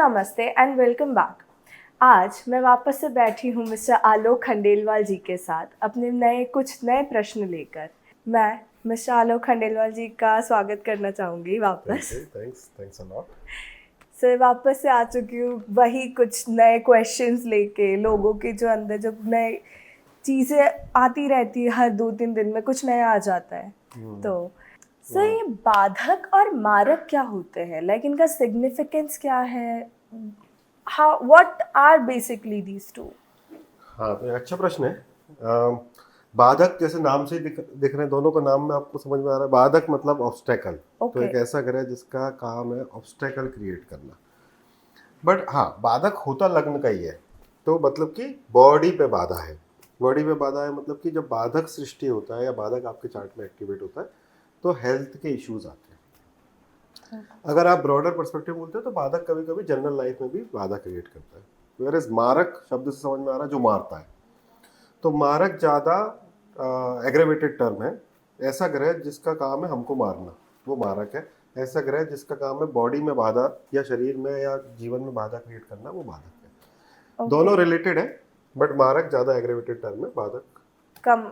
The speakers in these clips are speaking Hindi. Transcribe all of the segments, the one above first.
नमस्ते एंड वेलकम बैक। आज मैं वापस से बैठी हूँ मिस्टर आलोक खंडेलवाल जी के साथ अपने कुछ नए प्रश्न लेकर। मैं मिस्टर आलोक खंडेलवाल जी का स्वागत करना चाहूँगी वापस। Thanks a lot. सर वापस से आ चुकी हूँ वही कुछ नए क्वेश्चंस लेके, लोगों के जो अंदर जो नए चीज़ें आती रहती है, हर 2-3 दिन में कुछ नया आ जाता है। तो सर ये बाधक और मारक क्या होते हैं, लाइक इनका सिग्निफिकेंस क्या है, how what are basically these two? हाँ, तो ये अच्छा प्रश्न है। बाधक जैसे नाम से दिख रहे हैं, दोनों का नाम में आपको समझ में आ रहा है। बाधक मतलब ऑब्स्टेकल। तो एक ऐसा ग्रह जिसका काम है ऑब्स्टेकल क्रिएट करना। बट हाँ, बाधक होता लग्न का ही है। तो मतलब कि बॉडी पे बाधा है। बॉडी पे बाधा है मतलब कि जब बाधक सृष्टि होता है या बाधक आपके चार्ट में एक्टिवेट होता है तो हेल्थ के इश्यूज आते हैं। अगर आप ब्रॉडर पर्सपेक्टिव बोलते हो तो बाधक कभी कभी जनरल लाइफ में भी बाधा क्रिएट करता है। वेयर मारक शब्द से समझ में आ रहा है जो मारता है। तो मारक ज़्यादा एग्रेवेटेड टर्म है। ऐसा ग्रह जिसका काम है हमको मारना, वो मारक है। ऐसा ग्रह जिसका काम है बॉडी में बाधा या शरीर में या जीवन में बाधा क्रिएट करना, वो बाधक है। दोनों रिलेटेड है बट मारक ज़्यादा एग्रेवेटेड टर्म है, बाधक कम।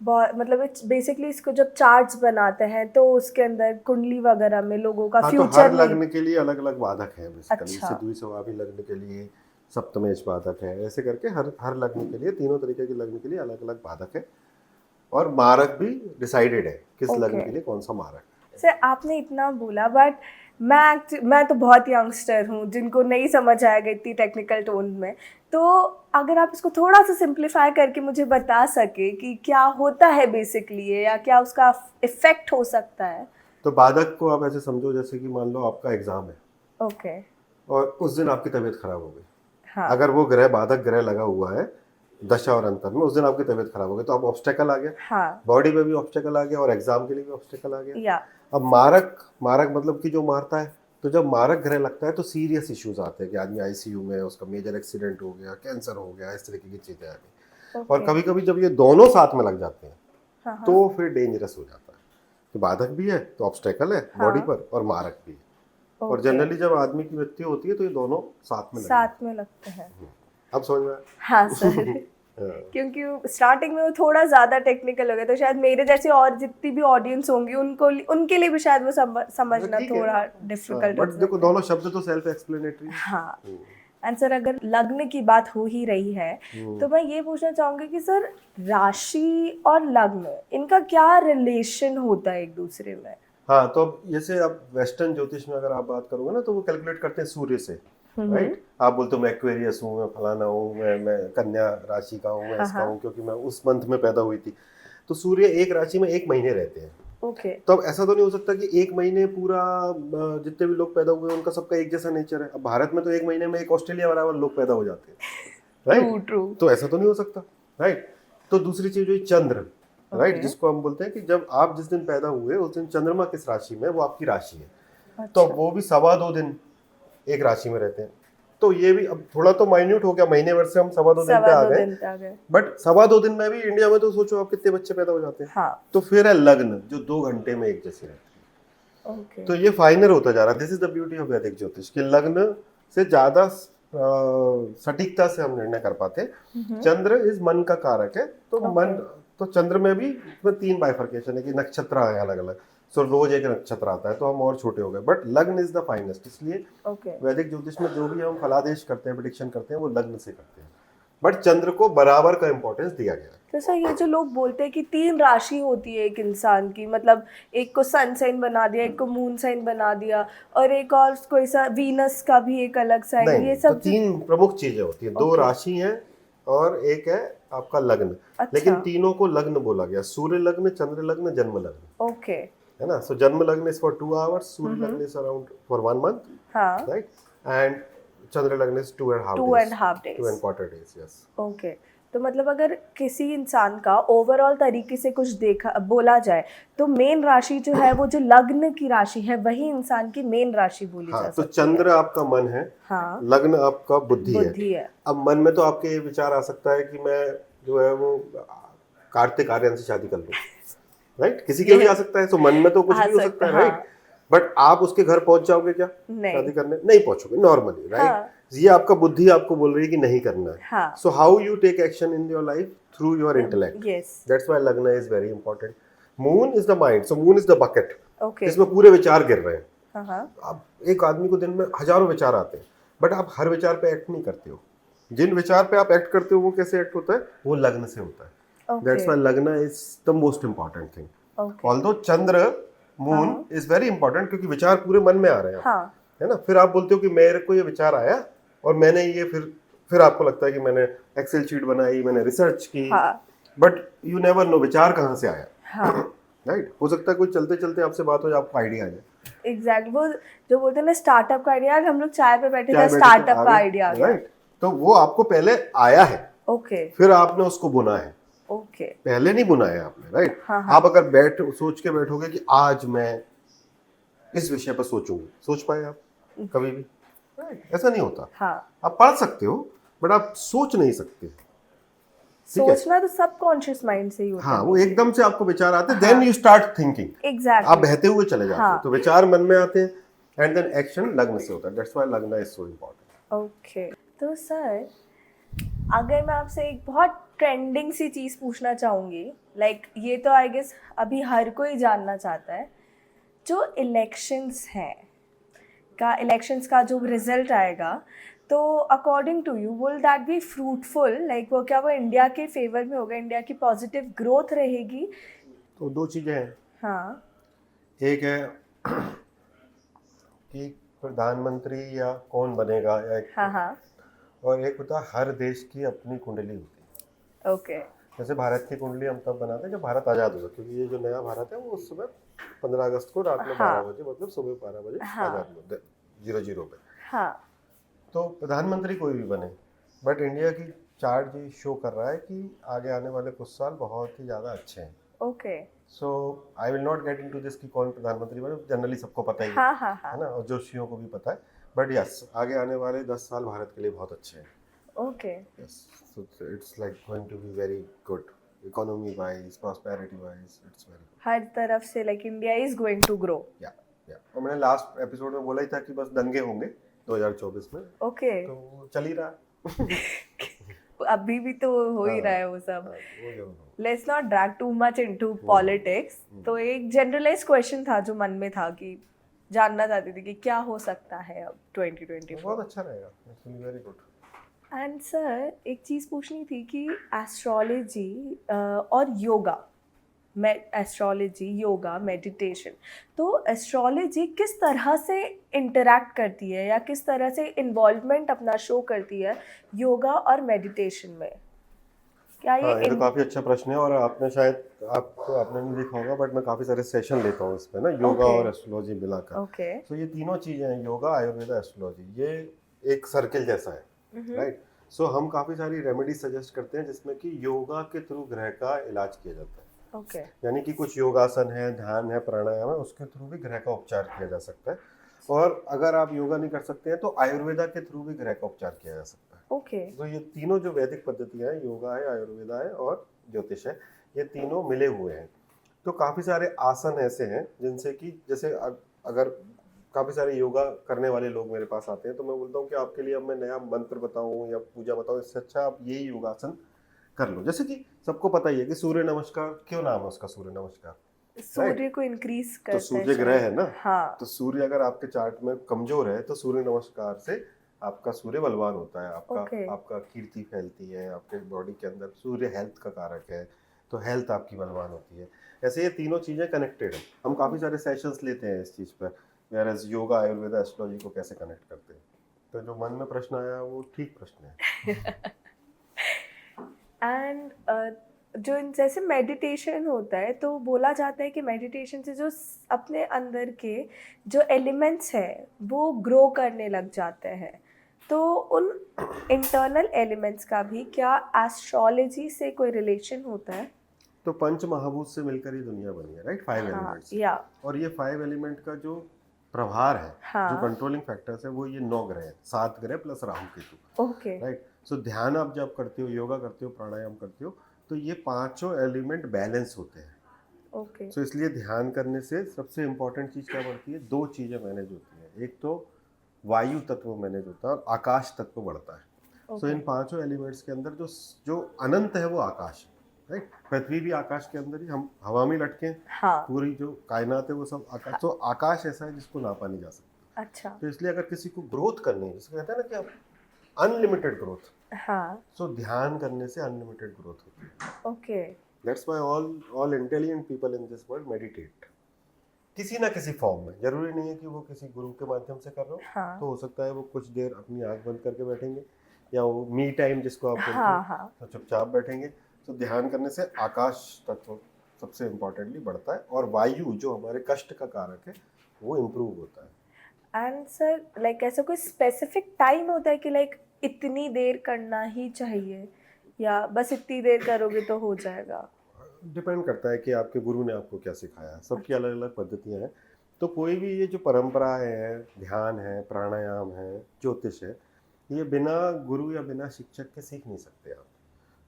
मतलब इट्स बेसिकली इसको जब चार्ट्स बनाते हैं तो उसके अंदर कुंडली वगैरह में लोगों का हाँ, फ्यूचर तो हर लग्न के लिए अलग अलग बाधक है बेसिकली। अच्छा। जैसे द्विस्वभावी लग्न के लिए सप्तमेश बाधक है, ऐसे करके हर लग्न के लिए, तीनों तरीके के लग्न के लिए अलग अलग बाधक है। और मारक भी डिसाइडेड है किस लग्न के लिए कौन सा मारक है। सर आपने इतना बोला बट मैं तो बहुत यंगस्टर हूँ जिनको नहीं समझ आएगा इतनी टेक्निकल टोन में। तो अगर आप इसको थोड़ा सा सिंप्लीफाई करके मुझे बता सके कि क्या होता है बेसिकली या क्या उसका इफेक्ट हो सकता है। तो बाधक को आप ऐसे समझो जैसे कि मान लो आपका एग्जाम है। ओके। और उस दिन आपकी तबीयत खराब हो गई। हाँ। अगर वो ग्रह बाधक ग्रह लगा हुआ है दशा और अंतर में, उस दिन आपकी तबीयत खराब हो गई तो अब ऑब्स्टेकल आ गया। हाँ। बॉडी पे भी ऑब्स्टेकल आ गया और एग्जाम के लिए भी ऑब्स्टेकल आ गया। या अब मारक मतलब कि जो मारता है। तो जब मारक ग्रह लगता है तो सीरियस इश्यूज आते हैं कि आदमी आईसीयू में, उसका मेजर एक्सीडेंट हो गया, कैंसर हो गया, इस तरीके की चीजें आ गई। और कभी कभी जब ये दोनों साथ में लग जाते हैं तो फिर डेंजरस हो जाता है। तो बाधक भी है तो ऑब्स्टेकल है बॉडी पर, और मारक भी है। और जनरली जब आदमी की मृत्यु होती है तो ये दोनों साथ में लगते हैं। अब समझ में आया? हाँ सर। क्योंकि स्टार्टिंग में वो थोड़ा ज़्यादा टेक्निकल हो गया तो शायद मेरे जैसे और जितनी भी ऑडियंस होंगी उनके लिए भी शायद वो समझना थोड़ा डिफिकल्ट बट देखो दोनों शब्द तो सेल्फ एक्सप्लेनेटरी। हाँ। एंड सर अगर लग्न की बात हो ही रही है तो मैं ये पूछना चाहूँगी कि सर राशि और लग्न इनका क्या रिलेशन होता है एक दूसरे में? हाँ, तो जैसे अब वेस्टर्न ज्योतिष में अगर आप बात करोगे ना तो वो कैलकुलेट करते हैं सूर्य से, राइट। आप बोलते हो मैं एक्वेरियस हूँ, मैं फलाना हूँ, मैं कन्या राशि का हूँ, मैं इसका हूँ क्योंकि मैं उस मंथ में पैदा हुई थी। तो सूर्य एक राशि में 1 महीने रहते हैं। ओके। तो अब ऐसा तो नहीं हो सकता कि 1 महीने पूरा जितने भी लोग पैदा हुए उनका सबका एक जैसा नेचर है। अब भारत में तो 1 महीने में एक ऑस्ट्रेलिया बराबर लोग पैदा हो जाते हैं, राइट। ट्रू। तो ऐसा तो नहीं हो सकता, राइट। तो दूसरी चीज हुई चंद्र, राइट, जिसको हम बोलते हैं कि जब आप जिस दिन पैदा हुए उस दिन चंद्रमा किस राशि में, वो आपकी राशि है। तो वो भी 2.25 दिन एक राशि में रहते हैं। तो ये भी अब थोड़ा तो माइन्यूट हो गया, महीने भर से हम 2.25 दिन पे आ गए। बट 2.25 दिन में भी इंडिया में तो सोचो आप कितने बच्चे पैदा हो जाते हैं। हाँ। तो फिर है लग्न जो 2 घंटे में एक जैसे रहते हैं। तो ये फाइनल होता जा रहा है। This is the beauty of वैदिक ज्योतिष कि लग्न से ज्यादा सटीकता से हम निर्णय कर पाते हैं। चंद्र इस मन का कारक है। तो मन, तो चंद्र में भी 3 बाइफर्केशन है कि नक्षत्र है अलग अलग। सो रोज एक नक्षत्र आता है तो हम और छोटे हो गए। बट लग्न इज द फाइनेस्ट। इसलिए वैदिक ज्योतिष में जो भी हम फलादेश करते हैं, प्रेडिक्शन करते हैं, वो लग्न से करते हैं। बट चंद्र को बराबर का इंपॉर्टेंस दिया गया है। तो सर ये जो लोग बोलते हैं कि 3 राशि होती है एक इंसान की, मतलब एक को सन साइन बना दिया, एक को मून साइन बना दिया, और एक और कोई सा वीनस का भी एक अलग साइन, ये सब तो 3 प्रमुख चीजें होती है। 2 राशि हैं और एक है आपका लग्न। लेकिन तीनों को लग्न बोला गया। सूर्य लग्न, चंद्र लग्न, जन्म लग्न। ओके। है ना। सो जन्म लग्न इज फॉर 2 आवर्स, सूर्य लग्न is around for 1 month, right, and चंद्र लग्न इज 2.5 days, यस। ओके। तो मतलब अगर किसी इंसान का ओवरऑल तरीके से कुछ बोला जाए तो मेन राशि जो है वो जो लग्न की राशि है वही इंसान की मेन राशि बोली जा सकती है। तो चंद्र आपका मन है, लग्न आपका बुद्धि है। अब मन में तो आपके ये विचार आ सकता है कि मैं जो है वो कार्तिक आर्यन से शादी कर लूं, राइट। किसी के भी आ सकता है। तो मन में तो कुछ भी हो सकता है, राइट। बट आप उसके घर पहुंच जाओगे क्या नहीं। शादी करने? नहीं पहुंचोगे नॉर्मली, राइट? हाँ। ये आपका बुद्धि आपको बोल रही है कि नहीं करना है। हाँ। So how you take action in your life? Through your intellect. Yes. That's why लगना is very important. Moon is the mind, so moon is the bucket Okay. जिसमें पूरे विचार गिर रहे हैं। हाँ। अब एक आदमी को दिन में हजारों विचार आते हैं, बट आप हर विचार पे एक्ट नहीं करते हो। जिन विचार पे आप एक्ट करते हो वो कैसे एक्ट होता है? वो लग्न से होता है। Okay. दैट्स व्हाई लग्न is the most important thing. Okay. Although Chandra moon is very important, क्योंकि विचार पूरे मन में आ रहे हैं, हाँ। है ना? फिर आप बोलते हो कि मेरे को ये विचार आया और मैंने ये फिर आपको लगता है कि मैंने एक्सेल शीट बनाई, मैंने रिसर्च की, हाँ। बट यू नेवर नो विचार कहाँ से आया। हाँ। राइट? हो सकता है कोई चलते चलते आपसे बात हो जाए, आपको आइडिया आ जाए। एग्जैक्टली, वो जो बोलते हैं ना स्टार्टअप का आइडिया, हम लोग चाय पे बैठे चाय थे, बैठे थे, स्टार्टअप आ का गए, आइडिया आ गया। राइट? तो वो आपको पहले आया है, ओके। फिर आपने उसको बुना है, ओके। पहले नहीं बुनाया आपने, राइट? हाँ, हाँ। आप अगर सोच के बैठोगे कि आज मैं इस विषय पर सोचूंगी, सोच पाए आप कभी भी? Right? ऐसा नहीं होता। हाँ। आप पढ़ सकते हो बट आप सोच नहीं सकते। ठीक है? सोचना तो सबकॉन्शियस माइंड से ही होता हाँ, है। वो एकदम से आपको विचार आते हैं, then you start thinking. Exactly. आप बहते हुए चले जाते हाँ। हैं, तो विचार मन में आते हैं एंड देन एक्शन लग्न से होता है। दैट्स व्हाई लग्न इज सो इम्पोर्टेंट। ओके, तो सर अगर मैं आपसे एक बहुत ट्रेंडिंग सी चीज़ पूछना चाहूँगी, लाइक ये तो आई गेस अभी हर कोई जानना चाहता है, जो इलेक्शंस का जो रिजल्ट आएगा, तो according to you will that be fruitful? Like वो क्या वो इंडिया के फेवर में होगा, इंडिया की पॉजिटिव ग्रोथ रहेगी? तो दो चीजें हैं। हाँ। एक है कि प्रधानमंत्री या कौन बनेगा, या हाँ। और एक होता है हर देश की अपनी कुंडली होती है। ओके। जैसे भारत की कुंडली हम तब बनाते हैं जब भारत आज़ाद हुआ, क्योंकि ये जो नया भारत है वो उस समय 15 अगस्त को रात में 12 बजे, मतलब सुबह 12 बजे आज़ाद हुआ, 00 पे। हाँ। तो प्रधानमंत्री कोई भी बने, बट इंडिया की चार्ट ये शो कर रहा है कि आगे आने वाले कुछ साल बहुत ही ज़्यादा अच्छे हैं। Okay. So I will not get into this कि कौन प्रधानमंत्री बने, जनरली सबको पता ही हाँ, हाँ, हाँ। है ना, और जोशियों को भी पता है। बट यस, आगे आने वाले 10 साल भारत के लिए बहुत अच्छे हैं। Okay. Yes, so it's like going to be very good, economy wise, prosperity wise, it's very good. हर तरफ से like India is going to grow. Yeah. और मैंने लास्ट एपिसोड में बोला ही था कि बस दंगे होंगे 2024 में। ओके। तो वो चल ही रहा। अभी भी तो हो ही रहा है वो सब। वो जरूर होगा। Let's not drag too much into politics. तो एक जनरलाइज क्वेश्चन था जो मन में था, कि जानना चाहती थी कि क्या हो सकता है अब 2024। बहुत अच्छा रहेगा, actually very good. And sir एक चीज़ पूछनी थी कि एस्ट्रोलॉजी और योगा, एस्ट्रोलॉजी, योगा, मेडिटेशन, तो एस्ट्रोलॉजी किस तरह से इंटरैक्ट करती है या किस तरह से इन्वॉल्वमेंट अपना शो करती है योगा और मेडिटेशन में? क्या ये तो काफी अच्छा प्रश्न है, और आपने शायद आपने नहीं देखा होगा, बट मैं काफी सारे सेशन लेता हूँ इसमें ना, योगा और एस्ट्रोलॉजी मिलाकर। ओके। तो ये तीनों चीजें हैं, योगा, आयुर्वेदा, एस्ट्रोलॉजी, ये एक सर्किल जैसा है, राइट? सो हम काफी सारी रेमेडी सजेस्ट करते हैं जिसमें कि योगा के थ्रू ग्रह का इलाज किया जाता है। ओके। यानी कि कुछ योगासन है, ध्यान है, प्राणायाम है, उसके थ्रू भी ग्रह का उपचार किया जा सकता है। और अगर आप योगा नहीं कर सकते हैं तो आयुर्वेदा के थ्रू भी ग्रह का उपचार किया जा सकता है। ओके। तो ये तीनों जो वैदिक पद्धतियां हैं, योगा है, आयुर्वेदा है और ज्योतिष है, ये तीनों मिले हुए हैं। तो काफ़ी सारे आसन ऐसे हैं जिनसे कि जैसे अगर काफ़ी सारे योगा करने वाले लोग मेरे पास आते हैं तो मैं बोलता हूँ कि आपके लिए अब मैं नया मंत्र बताऊँ या पूजा बताऊँ, इससे अच्छा आप यही योगासन कर लो। जैसे कि सबको पता ही है कि सूर्य नमस्कार, क्यों नाम है उसका सूर्य नमस्कार? सूर्य को इंक्रीज करता है। तो सूर्य ग्रह है ना। हाँ। तो सूर्य अगर आपके चार्ट में कमजोर है तो सूर्य नमस्कार से आपका सूर्य बलवान होता है, आपका कीर्ति फैलती है आपके बॉडी के अंदर। सूर्य हेल्थ का कारक है, तो हेल्थ आपकी बलवान होती है। ऐसे ये तीनों चीजें कनेक्टेड है। हम काफी सारे सेशंस लेते हैं इस चीज पर, वेयरएज योगा, आयुर्वेदा, एस्ट्रोलॉजी को कैसे कनेक्ट करते हैं। तो जो मन में प्रश्न आया वो ठीक प्रश्न है। एंड जो जैसे मेडिटेशन होता है तो बोला जाता है कि मेडिटेशन से जो अपने अंदर के जो एलिमेंट्स हैं वो ग्रो करने लग जाते हैं, तो उन इंटरनल एलिमेंट्स का भी क्या एस्ट्रोलॉजी से कोई रिलेशन होता है? तो पंच महाभूत से मिलकर ही दुनिया बनी है, राइट? 5 एलिमेंट्स। और ये 5 एलिमेंट का जो प्रभार है, जो कंट्रोलिंग फैक्टर्स है, वो ये 9 ग्रह है, 7 ग्रह plus Rahu Ketu. Okay. Right? So ध्यान आप जब करते हो, योगा करते हो, प्राणायाम करते हो, तो ये पांचों एलिमेंट बैलेंस होते हैं। ओके। सो इसलिए ध्यान करने से सबसे इम्पोर्टेंट चीज़ क्या बढ़ती है, दो चीज़ें मैनेज होती हैं। एक तो वायु तत्व मैनेज होता है और आकाश तत्व बढ़ता है। सो इन पांचों एलिमेंट्स के अंदर जो जो अनंत है वो आकाश है, राइट। पृथ्वी भी आकाश के अंदर ही, हम हवा में लटके हैं, हाँ। पूरी जो कायनात है वो सब आकाश। तो आकाश ऐसा है जिसको नापा नहीं जा सकता। अच्छा। तो इसलिए अगर किसी को ग्रोथ करनी है, जिसको कहते हैं ना कि आप अनलिमिटेड ग्रोथ, हाँ। सो ध्यान करने से अनलिमिटेड ग्रोथ होती है। Okay. That's why all intelligent people in this world meditate, किसी ना किसी फॉर्म में। जरूरी नहीं है कि वो किसी गुरु के माध्यम से कर रहे हो, हाँ। तो हो सकता है वो कुछ देर अपनी आंख बंद करके बैठेंगे, या वो मी टाइम जिसको आप बोलते हाँ हो, हाँ। तो चुपचाप बैठेंगे। तो ध्यान करने से आकाश तत्व सबसे इम्पोर्टेंटली बढ़ता है, और वायु जो हमारे कष्ट का कारक है वो इम्प्रूव होता है। एंड सर लाइक ऐसा कोई स्पेसिफिक टाइम होता है कि लाइक इतनी देर करना ही चाहिए, या बस इतनी देर करोगे तो हो जाएगा? डिपेंड करता है कि आपके गुरु ने आपको क्या सिखाया है, सबकी अलग अलग पद्धतियाँ हैं। तो कोई भी ये जो परंपराएं हैं, ध्यान है, प्राणायाम है, ज्योतिष है, ये बिना गुरु या बिना शिक्षक के सीख नहीं सकते आप।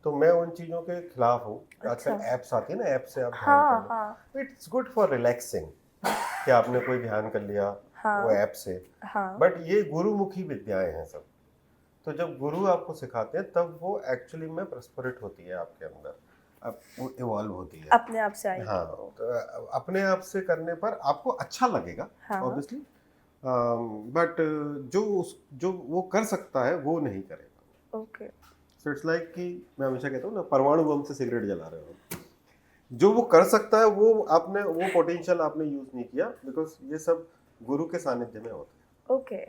तो मैं उन चीज़ों के खिलाफ हूँ। आजकल अच्छा। ऐप्स आती है ना, ऐप से आप ध्यान हाँ कर हाँ लो, इट्स गुड फॉर रिलैक्सिंग, कि आपने कोई ध्यान कर लिया वो हाँ ऐप से। हाँ। बट ये गुरुमुखी विद्याएं हैं सब। तो जब गुरु आपको सिखाते हैं तब वो एक्चुअली में प्रस्फुरित होती है आपके अंदर, अब वो इवॉल्व होती है। अपने आप से आएगी हाँ, वो। तो अपने आप से करने पर आपको अच्छा लगेगा हाँ। ऑब्वियसली, बट जो वो कर सकता है वो नहीं करेगा। ओके। सो इट्स लाइक कि मैं हमेशा कहता हूँ ना, परमाणु बम से सिगरेट जला रहे हो। जो वो कर सकता है वो आपने, वो पोटेंशियल आपने यूज नहीं किया, बिकॉज ये सब गुरु के सानिध्य में होता है। ओके,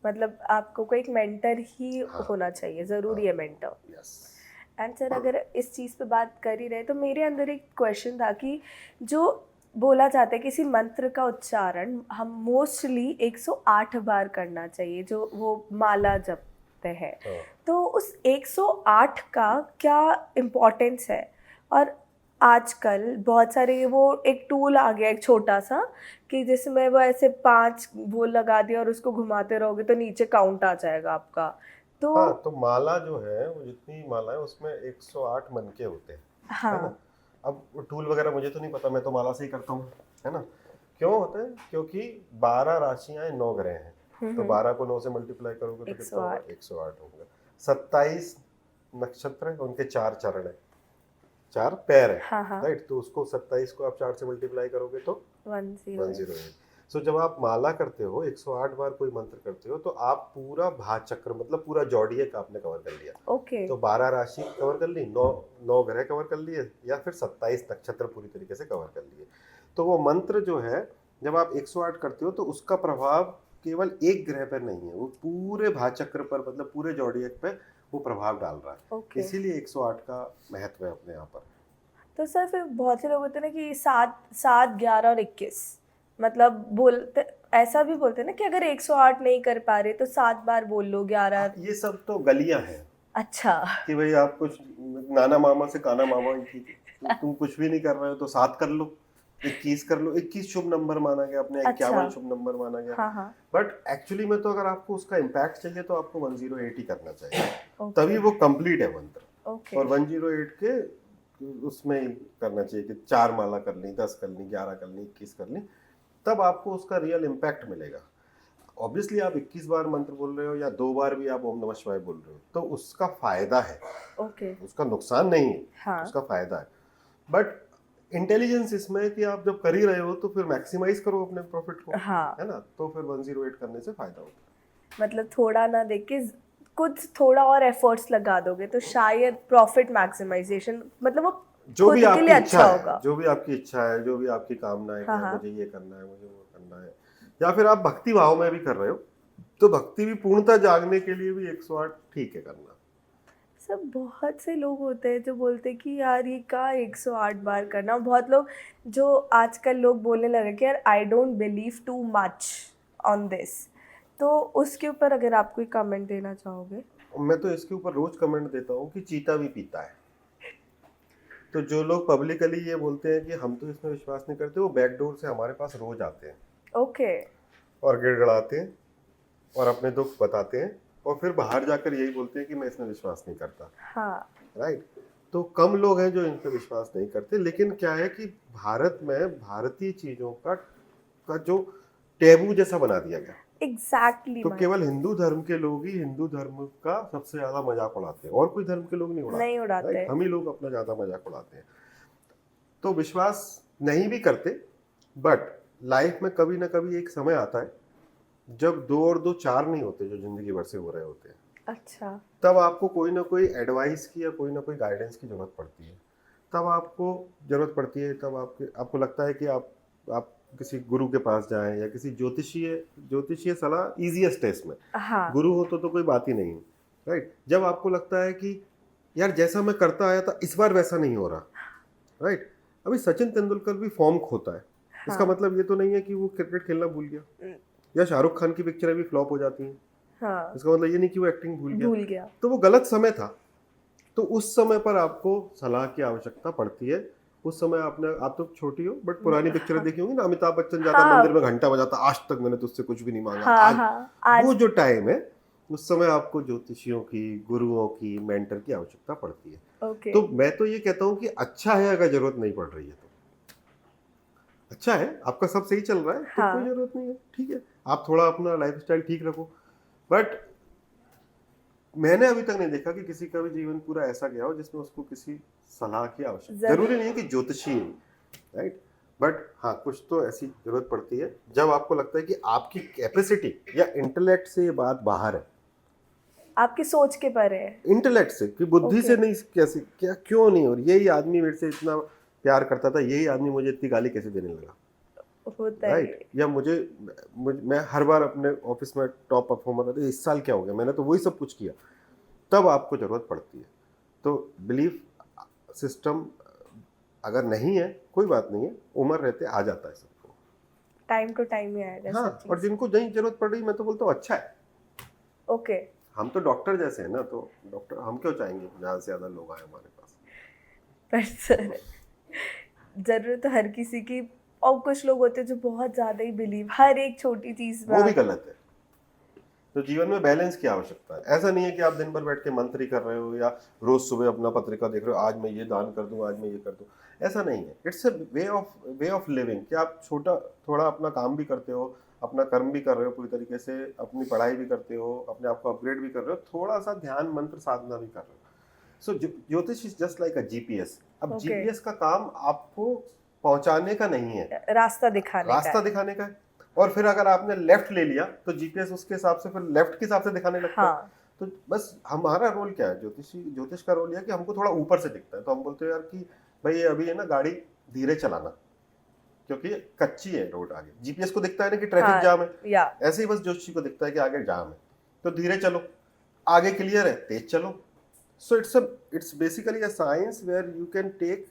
मतलब आपको कोई एक मेंटर ही हाँ, होना चाहिए, ज़रूरी है मेंटर। यस। एंड सर अगर इस चीज़ पे बात कर ही रहे तो मेरे अंदर एक क्वेश्चन था कि जो बोला जाता है किसी मंत्र का उच्चारण हम मोस्टली 108 बार करना चाहिए, जो वो माला जपते हैं। हाँ। तो उस 108 का क्या इम्पोर्टेंस है? और आजकल बहुत सारे वो एक टूल आ गया एक छोटा सा, कि जिसमें वो ऐसे 5 वो लगा दिया और उसको घुमाते रहोगे तो नीचे काउंट आ जाएगा आपका। तो हाँ, तो माला जो है, वो जितनी माला है उसमें 108 मनके होते हैं, है ना। हाँ। अब वो टूल वगैरह मुझे तो नहीं पता, मैं तो माला से ही करता हूँ, है ना। क्यों होता है? क्योंकि 12 राशियां 9 ग्रह हैं, तो 12 को 9 से मल्टीप्लाई करोगे तो कितना होगा? 108 होगा। 27 नक्षत्र है, उनके 4 चरण है, 4 पैर है, हाँ हाँ। राइट। तो उसको 27 को आप 4 से मल्टीप्लाई करोगे तो 108। 108। सो जब आप माला करते हो, 108 बार कोई मंत्र करते हो, तो आप पूरा भाचक्र, मतलब पूरा जॉडियक आपने कवर कर लिया। ओके। तो 12 राशि कवर कर ली, 9 ग्रह कवर कर लिए, या फिर 27 नक्षत्र पूरी तरीके से कवर कर लिए। तो वो मंत्र जो है, जब आप 108 करते हो तो उसका प्रभाव केवल एक ग्रह पर नहीं है, वो पूरे भाचक्र पर, मतलब पूरे जॉडियक पे वो प्रभाव डाल रहा है। ओके। इसीलिए 108 का महत्व है अपने यहाँ पर। तो सर फिर बहुत से लोग होते हैं ना कि 7, 11 और 21, मतलब बोलते, ऐसा भी बोलते हैं ना कि अगर 108 नहीं कर पा रहे तो 7 बार बोल लो, 11। ये सब तो गलियां हैं। अच्छा। कि भाई आप कुछ नाना मामा से काना मामा ही कीजिए, तुम कुछ भी नहीं कर रहे हो तो 7 कर लो, 21 कर लो। 21 शुभ नंबर माना गया अपने, 51 अच्छा। शुभ नंबर माना गया। हाँ हाँ। बट एक्चुअली में तो अगर आपको उसका इम्पैक्ट चाहिए तो आपको 108 ही करना चाहिए, ओके। तभी वो कंप्लीट है मंत्र। ओके। और 108 के उसमें ही करना चाहिए कि 4 माला कर ली, 10 कर ली, 11 कर ली, 21 कर ली, तब आपको उसका रियल इम्पैक्ट मिलेगा। ऑब्वियसली आप 21 बार मंत्र बोल रहे हो या 2 बार भी आप ओम नमः शिवाय बोल रहे हो तो उसका फायदा है, ओके। उसका नुकसान नहीं है। हाँ। उसका फायदा है। बट इंटेलिजेंस इसमें है कि आप जब कर ही रहे हो तो फिर मैक्सिमाइज करो अपने प्रॉफिट को, हाँ। है ना। तो फिर 108 करने से फायदा होता है। मतलब थोड़ा ना देख के कुछ थोड़ा और एफर्ट्स लगा दोगे तो शायद प्रॉफिट मैक्सिमाइजेशन, मतलब वो जो खुद भी के आपकी लिए इच्छा अच्छा है, होगा। जो भी आपकी इच्छा है, जो भी आपकी कामना है कि हाँ हाँ। मुझे ये करना है, मुझे वो करना है, या फिर आप भक्ति भाव में भी कर रहे हो, तो भक्ति भी पूर्णता जागने के लिए भी 108 ठीक है करना। सब बहुत से लोग होते हैं जो बोलते हैं कि यार ये का 108 बार करना। बहुत लोग जो आजकल लोग बोलने लगे कि यार आई don't believe too much on this, तो उसके ऊपर अगर आप कोई कमेंट देना चाहोगे? मैं तो इसके ऊपर रोज कमेंट देता हूँ कि चीता भी पीता है। तो जो लोग पब्लिकली ये बोलते हैं कि हम तो इसमें विश्वास नहीं करते, वो बैकडोर से हमारे पास रोज आते हैं ओके। और गिड़गिड़ाते हैं और अपने दुख बताते हैं, और फिर बाहर जाकर यही बोलते हैं कि मैं इसमें विश्वास नहीं करता, हाँ। राइट। तो कम लोग हैं जो इन पे विश्वास नहीं करते, लेकिन क्या है कि भारत में भारतीय चीजों का जो टैबू जैसा बना दिया गया। एग्जैक्टली तो केवल हिंदू धर्म के लोग ही हिंदू धर्म का सबसे ज्यादा मजाक उड़ाते हैं, और कोई धर्म के लोग नहीं नहीं उड़ाते। राइट? हम ही लोग अपना ज्यादा मजाक उड़ाते हैं, तो विश्वास नहीं भी करते। बट लाइफ में कभी ना कभी एक समय आता है जब 2 और 2 4 नहीं होते, जो जिंदगी भर से हो रहे होते हैं। अच्छा। तब आपको कोई ना कोई एडवाइस की या कोई ना कोई गाइडेंस की जरूरत पड़ती है। तब आपको जरूरत पड़ती है, तब आपको लगता है कि आप किसी गुरु के पास जाएं, या किसी ज्योतिषीय सलाह इजीएस्ट है इसमें। हाँ। गुरु हो तो कोई बात ही नहीं है, राइट? जब आपको लगता है कि यार जैसा मैं करता आया था इस बार वैसा नहीं हो रहा, राइट? अभी सचिन तेंदुलकर भी फॉर्म खोता है। हाँ। इसका मतलब ये तो नहीं है कि वो क्रिकेट खेलना भूल गया, या शाहरुख खान की पिक्चरें भी फ्लॉप हो जाती हैं। हाँ। इसका मतलब ये नहीं कि वो एक्टिंग भूल गया। तो वो गलत समय था। तो उस समय पर आपको सलाह की आवश्यकता पड़ती है। उस समय आप तो छोटी हो, बट पुरानी पिक्चरें देखी होंगी ना, अमिताभ बच्चन जाता मंदिर में घंटा बजाता, आज तक मैंने तुझसे कुछ भी नहीं मांगा। आज वो जो टाइम है, उस समय आपको ज्योतिषियों की, गुरुओं की, मेंटर की आवश्यकता पड़ती है। तो मैं तो ये कहता हूँ कि अच्छा है अगर जरूरत नहीं पड़ रही है तो अच्छा है, आपका सब सही चल रहा है तो कोई जरूरत नहीं है, ठीक है, आप थोड़ा अपना लाइफस्टाइल ठीक रखो। बट मैंने अभी तक नहीं देखा कि किसी का भी जीवन पूरा ऐसा गया हो जिसमें उसको किसी सलाह की आवश्यकता, जरूरी नहीं है कि ज्योतिषी, राइट? बट हाँ, कुछ तो ऐसी जरूरत पड़ती है जब आपको लगता है कि आपकी कैपेसिटी या इंटेलेक्ट से ये बात बाहर है, आपकी सोच के परे है, इंटेलेक्ट से, कि बुद्धि से नहीं, कैसे, क्या, क्यों नहीं? और यही आदमी मेरे से इतना प्यार करता था, यही आदमी मुझे इतनी गाली कैसे देने लगा, होता है, राइट? या मैं हर बार अपने ऑफिस में टॉप परफॉर्मर रहता, इस साल क्या हो गया, मैंने तो वही सब कुछ किया। तब आपको जरूरत पड़ती है। तो बिलीफ सिस्टम अगर नहीं है कोई बात नहीं है, उम्र रहते आ जाता है सबको, टाइम टू टाइम ही आएगा। हाँ, और जिनको नहीं जरूरत पड़ रही, मैं तो बोलता हूँ अच्छा है। ओके। हम तो डॉक्टर जैसे हैं ना, तो डॉक्टर हम क्यों चाहेंगे ज्यादा से ज्यादा लोग आए हमारे पास? पर सर, जरूरत तो हर किसी की, और कुछ लोग होते हैं जो बहुत ज्यादा ही बिलीव हर एक छोटी चीज में, वो भी गलत है। तो जीवन में बैलेंस की आवश्यकता है। ऐसा नहीं है कि आप दिन भर बैठ के मंत्र ही कर रहे हो, या रोज सुबह अपना पत्रिका देख रहे हो, आज मैं ये दान कर दूं, आज मैं ये कर दूं। ऐसा नहीं है। It's a way of living, कि आप थोड़ा अपना काम भी करते हो, अपना कर्म भी कर रहे हो पूरी तरीके से, अपनी पढ़ाई भी करते हो, अपने आप को अपग्रेड भी कर रहे हो, थोड़ा सा ध्यान मंत्र साधना भी कर रहे हो। सो ज्योतिष is just like a GPS. अब जीपीएस का काम आपको पहुंचाने का नहीं है, रास्ता दिखाने का है। और फिर अगर आपने लेफ्ट ले लिया तो जीपीएस उसके हिसाब से फिर लेफ्ट के हिसाब से दिखाने लगता है। हाँ। तो बस हमारा रोल क्या है, ज्योतिष का रोल यह है कि हमको थोड़ा ऊपर से दिखता है, तो हम बोलते हैं यार कि भाई अभी है ना, गाड़ी धीरे चलाना, क्योंकि कच्ची है रोड आगे। जीपीएस को दिखता है ना कि ट्रैफिक जाम है, ऐसे ही बस ज्योतिषी को दिखता है कि आगे जाम है, तो धीरे चलो, आगे क्लियर है, तेज चलो। So it's basically a science where you can take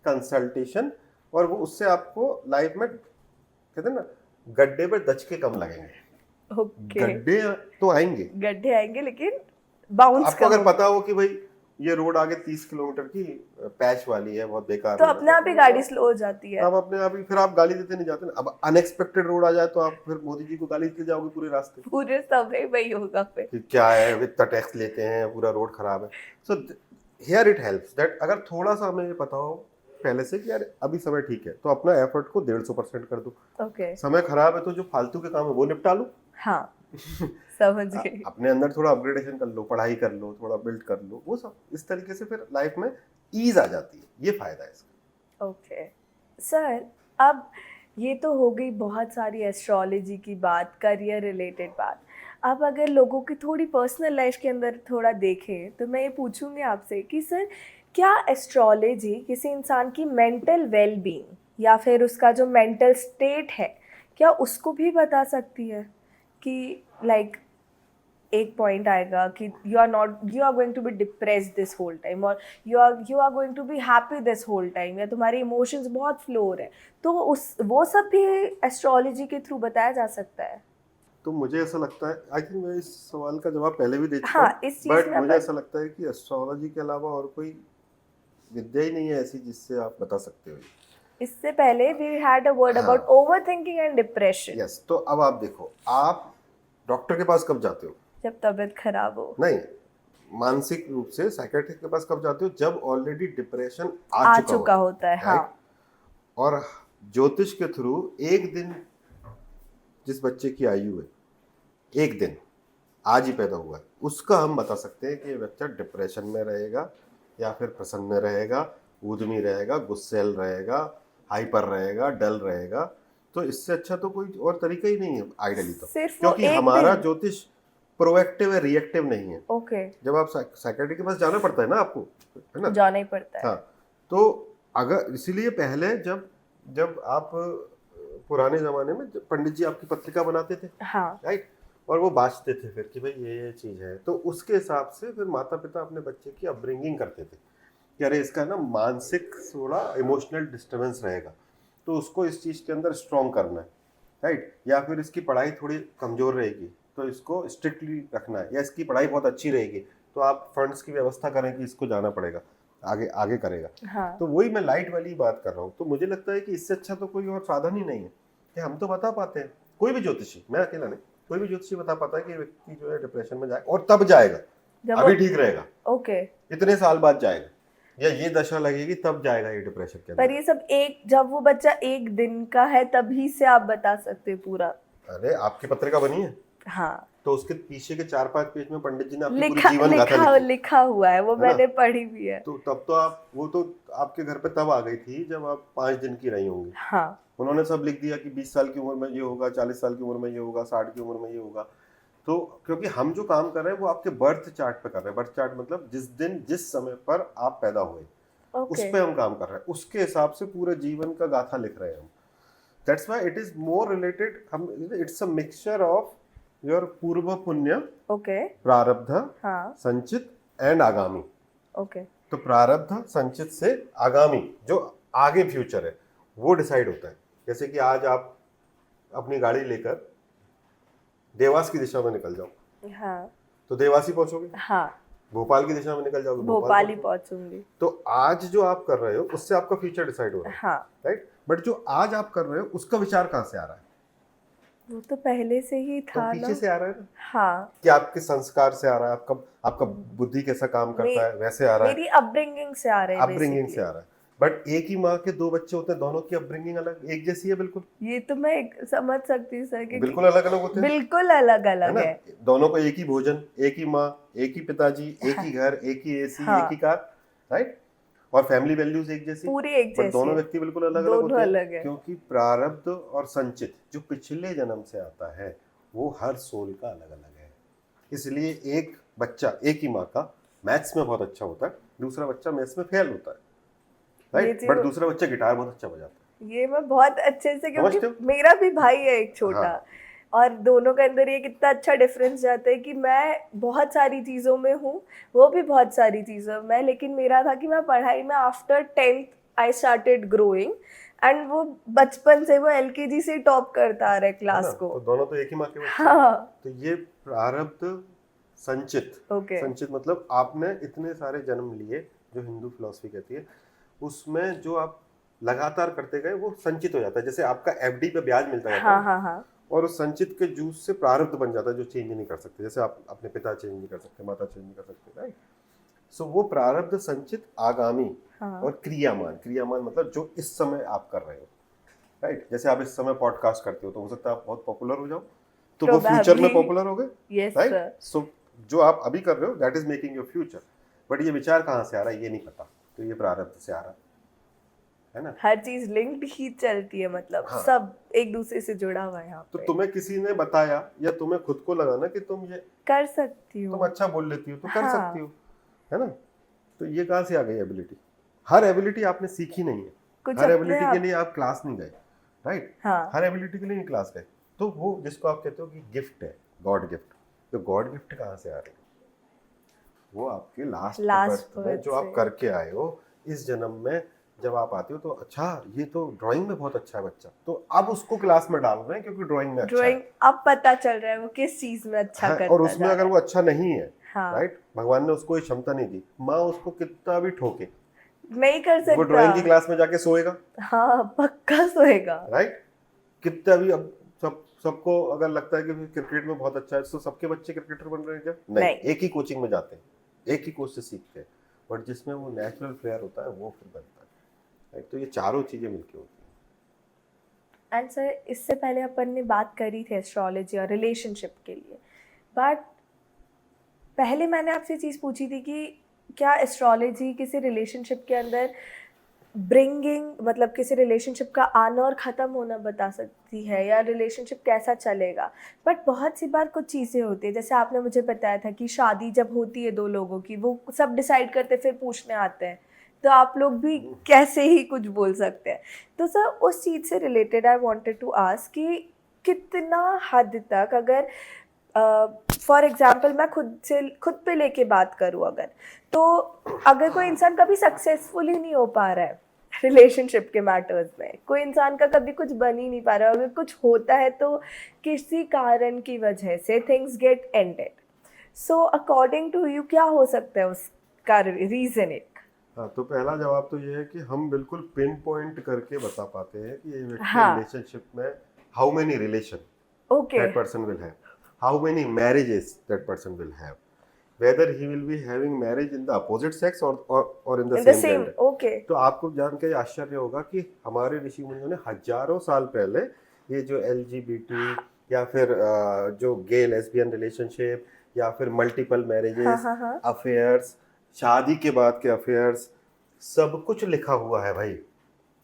consultation, और वो उससे आपको लाइफ में, कहते हैं ना, गड्ढे पर दचके कम लगेंगे। गड्ढे तो आएंगे लेकिन बाउंस आपको अगर पता हो कि भाई ये रोड आगे 30 किलोमीटर की पैच वाली है, बहुत बेकार, तो अपने आप ही गाड़ी स्लो हो जाती है। अब अपने आप ही फिर आप गाली देते नहीं जाते ना। अब अनएक्सपेक्टेड रोड आ जाए तो आप फिर मोदी जी को गाली देते जाओगे पूरे रास्ते, पूरे समय वही होगा फिर कि क्या है, इतना टैक्स लेते हैं, पूरा रोड खराब है। So here it helps that अगर थोड़ा सा हमें ये पता हो पहले से कि यार अभी समय ठीक है, तो अपना एफर्ट को 150% कर दो। समय खराब है तो जो फालतू के काम है वो निपटा लो। हाँ, समझ गई। अपने अंदर थोड़ा अपग्रेडेशन कर लो, पढ़ाई कर लो, थोड़ा बिल्ड कर लो, वो सब इस तरीके से फिर लाइफ में ईज आ जाती है। ये फायदा है इसका। ओके सर, अब ये तो हो गई बहुत सारी एस्ट्रोलॉजी की बात, करियर रिलेटेड बात। अब अगर लोगों की थोड़ी पर्सनल लाइफ के अंदर थोड़ा देखें, तो मैं ये पूछूंगी आपसे कि सर, क्या एस्ट्रोलॉजी किसी इंसान की मेंटल वेलबींग या फिर उसका जो मेंटल स्टेट है, क्या उसको भी बता सकती है? कि लाइक एक पॉइंट आएगा कि you are going to be depressed this whole time, और you are going to be happy this whole time, या तुम्हारे इमोशंस बहुत फ्लो हो रहे हैं, तो वो सब भी एस्ट्रोलॉजी के थ्रू बताया जा सकता है? तो मुझे ऐसा लगता है, आई थिंक मैं इस सवाल का जवाब पहले भी दे चुका हूं, इस चीज में मुझे ऐसा लगता है कि एस्ट्रोलॉजी के अलावा और कोई विद्या ही नहीं है ऐसी जिससे आप बता सकते हो। इससे पहले we had a word about overthinking and depression. Yes, तो अब आप देखो, आप डॉक्टर के पास कब जाते हो? जब तबीयत खराब हो। नहीं, मानसिक रूप से साइकियाट्रिस्ट के पास कब जाते हो? जब ऑलरेडी डिप्रेशन आ चुका होता है। हाँ, राइट? और ज्योतिष के थ्रू एक दिन, जिस बच्चे की आयु है, एक दिन आज ही पैदा हुआ है, उसका हम बता सकते हैं कि ये बच्चा डिप्रेशन में रहेगा या फिर प्रसन्न रहेगा, उद्यमी रहेगा, गुस्सैल रहेगा, हाइपर रहेगा, डल रहेगा। तो इससे अच्छा तो कोई और तरीका ही नहीं है आइडियली तो, सिर्फ वो क्योंकि एक हमारा दिन। ज्योतिष प्रोएक्टिव है, रिएक्टिव नहीं है। ओके, जब आप साइकियाट्रिस्ट के पास जाना पड़ता है ना आपको, है ना? जाना ही पड़ता है। हाँ, तो अगर इसीलिए पहले जब जब आप पुराने जमाने में जब पंडित जी आपकी पत्रिका बनाते थे, हाँ, राइट, और वो बांचते थे फिर कि भाई ये चीज़ है, तो उसके हिसाब से फिर माता पिता अपने बच्चे की अपब्रिंगिंग करते थे कि अरे इसका ना मानसिक थोड़ा इमोशनल डिस्टर्बेंस रहेगा, तो उसको इस चीज़ के अंदर स्ट्रॉन्ग करना है, राइट, या फिर इसकी पढ़ाई थोड़ी कमज़ोर रहेगी तो इसको स्ट्रिक्टली रखना है, या इसकी पढ़ाई बहुत अच्छी रहेगी तो आप फंड्स की व्यवस्था करें कि इसको जाना पड़ेगा, आगे आगे करेगा। हाँ, तो वही मैं लाइट वाली बात कर रहा हूँ। तो मुझे लगता है कि इससे अच्छा तो कोई और साधन ही नहीं है कि हम तो बता पाते हैं, कोई भी ज्योतिषी, मैं अकेला नहीं, कोई भी ज्योतिषी बता पाता है कि व्यक्ति जो है डिप्रेशन में जाए और तब जाएगा, जब अभी ठीक रहेगा, ओके। इतने साल बाद जाएगा, या ये दशा लगेगी तब जाएगा ये डिप्रेशन के पर अंदर। ये सब एक, जब वो बच्चा एक दिन का है तभी से आप बता सकते हैं पूरा। अरे आपकी पत्रिका बनी है हाँ, तो उसके पीछे के 4-5 पेज में पंडित जी ने आपकी पूरी लिखा जीवन गाथा लिखा लिखी है। लिखा हुआ है, वो है ना? मैंने पढ़ी भी है। तो तब तो आप, वो तो आपके घर पे तब आ गई थी जब आप 5 दिन की रही होंगी। हाँ, उन्होंने सब लिख दिया कि 20 साल की उम्र में ये होगा, 40 साल की उम्र में ये होगा, 60 की उम्र में ये होगा। तो क्योंकि हम जो काम कर रहे हैं वो आपके बर्थ चार्ट पे कर रहे हैं। बर्थ चार्ट मतलब जिस दिन जिस समय पर आप पैदा हुए, उस ओके, पे हम काम कर रहे हैं, उसके हिसाब से पूरे जीवन का गाथा लिख रहे हैं हम। That's why it is more related, हम it's a mixture of your पूर्व पुण्य, ओके, प्रारब्ध, हाँ, संचित एंड आगामी। ओके, तो प्रारब्ध संचित से आगामी जो आगे फ्यूचर है वो डिसाइड होता है। जैसे कि आज आप अपनी गाड़ी लेकर देवास की दिशा में निकल जाओ हाँ, तो देवास ही पहुंचोगे, हाँ, भोपाल की दिशा में निकल जाओगे भोपाल ही पहुंचोगे। पहुंचूंगी। तो आज जो आप कर रहे हो उससे आपका फ्यूचर डिसाइड हो रहा है, हाँ, राइट, बट जो आज आप कर रहे हो उसका विचार कहाँ से आ रहा है? वो तो पहले से ही तो था पीछे ना। से आ रहा है ना, हाँ, कि आपके संस्कार से आ रहा है, आपका आपका बुद्धि कैसा काम करता है वैसे आ रहा है, मेरी अपब्रिंगिंग से आ रहे हैं अपब्रिंगिंग से आ रहा है। बट एक ही माँ के 2 बच्चे होते हैं, दोनों की अपब्रिंगिंग अलग, एक जैसी है बिल्कुल? ये तो मैं समझ सकती हूँ सर कि बिल्कुल अलग अलग होते हैं, बिल्कुल अलग है अलग ना? है। दोनों को एक ही भोजन, एक ही माँ, एक ही पिताजी, एक ही घर, एक ही एसी, हाँ, एक ही कार, राइट, और फैमिली वैल्यूज एक जैसी, पूरी एक बट जैसी दोनों है, व्यक्ति बिल्कुल अलग अलग दोनों होते हैं, अलग है। क्योंकि प्रारब्ध और संचित जो पिछले जन्म से आता है वो हर सोल का अलग अलग है। इसलिए एक बच्चा एक ही माँ का मैथ्स में बहुत अच्छा होता है, दूसरा बच्चा मैथ्स में फेल होता है, राइट, बट दूसरा बच्चा गिटार बहुत अच्छा बजाता है। ये मैं बहुत अच्छे से, क्योंकि समझते हो? मेरा भी भाई है एक छोटा। हाँ। और दोनों के अंदर ये कितना अच्छा डिफरेंस जाता है कि मैं बहुत सारी चीज़ों में हूँ, वो भी बहुत सारी चीज़ों में, लेकिन मेरा था कि मैं पढ़ाई में after 10th I started growing, and वो बचपन से वो LKG से टॉप करता आ रहा है है क्लास ना? को। तो दोनों तो एक ही माँ के बच्चे हैं। हाँ, तो ये प्रारब्ध संचित, ओके, संचित मतलब आपने इतने सारे जन्म लिए, जो हिंदू फिलॉसफी कहती है, उसमें जो आप लगातार करते गए वो संचित हो जाता है। जैसे आपका FD पे ब्याज मिलता जाता हाँ, है, हाँ, हाँ, और उस संचित के जूस से प्रारब्ध बन जाता है जो चेंज नहीं कर सकते। जैसे आप अपने पिता चेंज नहीं कर सकते, माता चेंज नहीं कर सकते, राइट। सो वो प्रारब्ध, संचित, आगामी हाँ, और क्रियामान। क्रियामान मतलब जो इस समय आप कर रहे हो, राइट। जैसे आप इस समय पॉडकास्ट करते हो तो हो सकता है आप बहुत पॉपुलर हो जाओ, तो वो फ्यूचर में पॉपुलर हो गए, यस राइट। सर। सो जो आप अभी कर रहे हो that is making your future, but ये विचार कहाँ से आ रहा है ये नहीं पता, तो ये प्रारब्ध से आ रहा है ना। हर चीज लिंक्ड ही चलती है, मतलब हाँ। सब एक दूसरे से जुड़ा हुआ है यहाँ तो पे। तुम्हें किसी ने बताया या तुम्हें खुद को लगा ना कि तुम ये कर सकती तुम हूँ। अच्छा बोल लेती हो तो कर हाँ। सकती हो, है ना। तो ये कहाँ से आ गई एबिलिटी? हर एबिलिटी आपने सीखी नहीं है, कुछ हर अपने एबिलिटी के लिए आप क्लास नहीं गए, राइट। हाँ, हर एबिलिटी के लिए नहीं क्लास गए। तो वो जिसको आप कहते हो कि गिफ्ट है, गॉड गिफ्ट, तो गॉड गिफ्ट कहाँ से आ रही है? वो आपके लास्ट बर्थ में जो आप करके आए हो इस जन्म में। जब आप आते हो तो अच्छा ये तो ड्राइंग में बहुत अच्छा है बच्चा, तो अब उसको क्लास में डाल रहे हैं क्योंकि ड्राइंग में अच्छा ड्राइंग है। अब पता चल रहा है वो किस चीज में अच्छा करता और उसमें जा अगर रहा वो अच्छा नहीं है, हाँ। राइट, भगवान ने उसको ये क्षमता नहीं दी, माँ उसको कितना भी ठोके है, नहीं कर सकता। वो ड्राइंग की क्लास में जाके सोएगा, हाँ, पक्का सोएगा, राइट। कितना भी अब सबको अगर लगता है कि क्रिकेट में बहुत अच्छा है तो सबके बच्चे क्रिकेटर बन रहे हैं क्या? नहीं, एक ही कोचिंग में जाते हैं, एक ही कोर्स से सीखते हैं, बट जिसमें वो नेचुरल फ्लेयर होता है वो फिर बनता है, राइट? तो ये चारों चीज़ें मिलके होती हैं। एंड सर इससे पहले अपन ने बात करी थी एस्ट्रोलॉजी और रिलेशनशिप के लिए, बट पहले मैंने आपसे चीज़ पूछी थी कि क्या एस्ट्रोलॉजी किसी रिलेशनशिप के अंदर ब्रिंगिंग मतलब किसी रिलेशनशिप का आना और ख़त्म होना बता सकती है, या रिलेशनशिप कैसा चलेगा। बट बहुत सी बार कुछ चीज़ें होती है, जैसे आपने मुझे बताया था कि शादी जब होती है दो लोगों की, वो सब डिसाइड करते फिर पूछने आते हैं, तो आप लोग भी कैसे ही कुछ बोल सकते हैं। तो सर उस चीज़ से related I wanted to ask कि कितना हद तक, अगर फॉर एग्जाम्पल मैं खुद पे लेके बात करूँ अगर, तो अगर कोई इंसान कभी सक्सेसफुल ही नहीं हो पा रहा है रिलेशनशिप के मैटर्स में, कोई इंसान का कभी कुछ बन ही नहीं पा रहा है, अगर कुछ होता है तो किसी कारण की वजह से things get ended, so according to you क्या हो सकता है उसका रीजन? एक हाँ, तो पहला जवाब तो ये है कि हम बिल्कुल पिन पॉइंट करके बता पाते हैं कि ये व्यक्ति हाँ। रिलेशनशिप में how many relation okay that person will have, how many marriages that person will have, whether he will be having marriage in the opposite sex or in the in the same same gender. Okay तो आपको जान के आश्चर्य होगा कि हमारे ऋषि मुनियों ने हजारों साल पहले ये जो LGBT या फिर जो गे लेस्बियन रिलेशनशिप या फिर मल्टीपल मैरिजेस, हाँ। अफेयर्स, शादी के बाद के अफेयर्स, सब कुछ लिखा हुआ है भाई।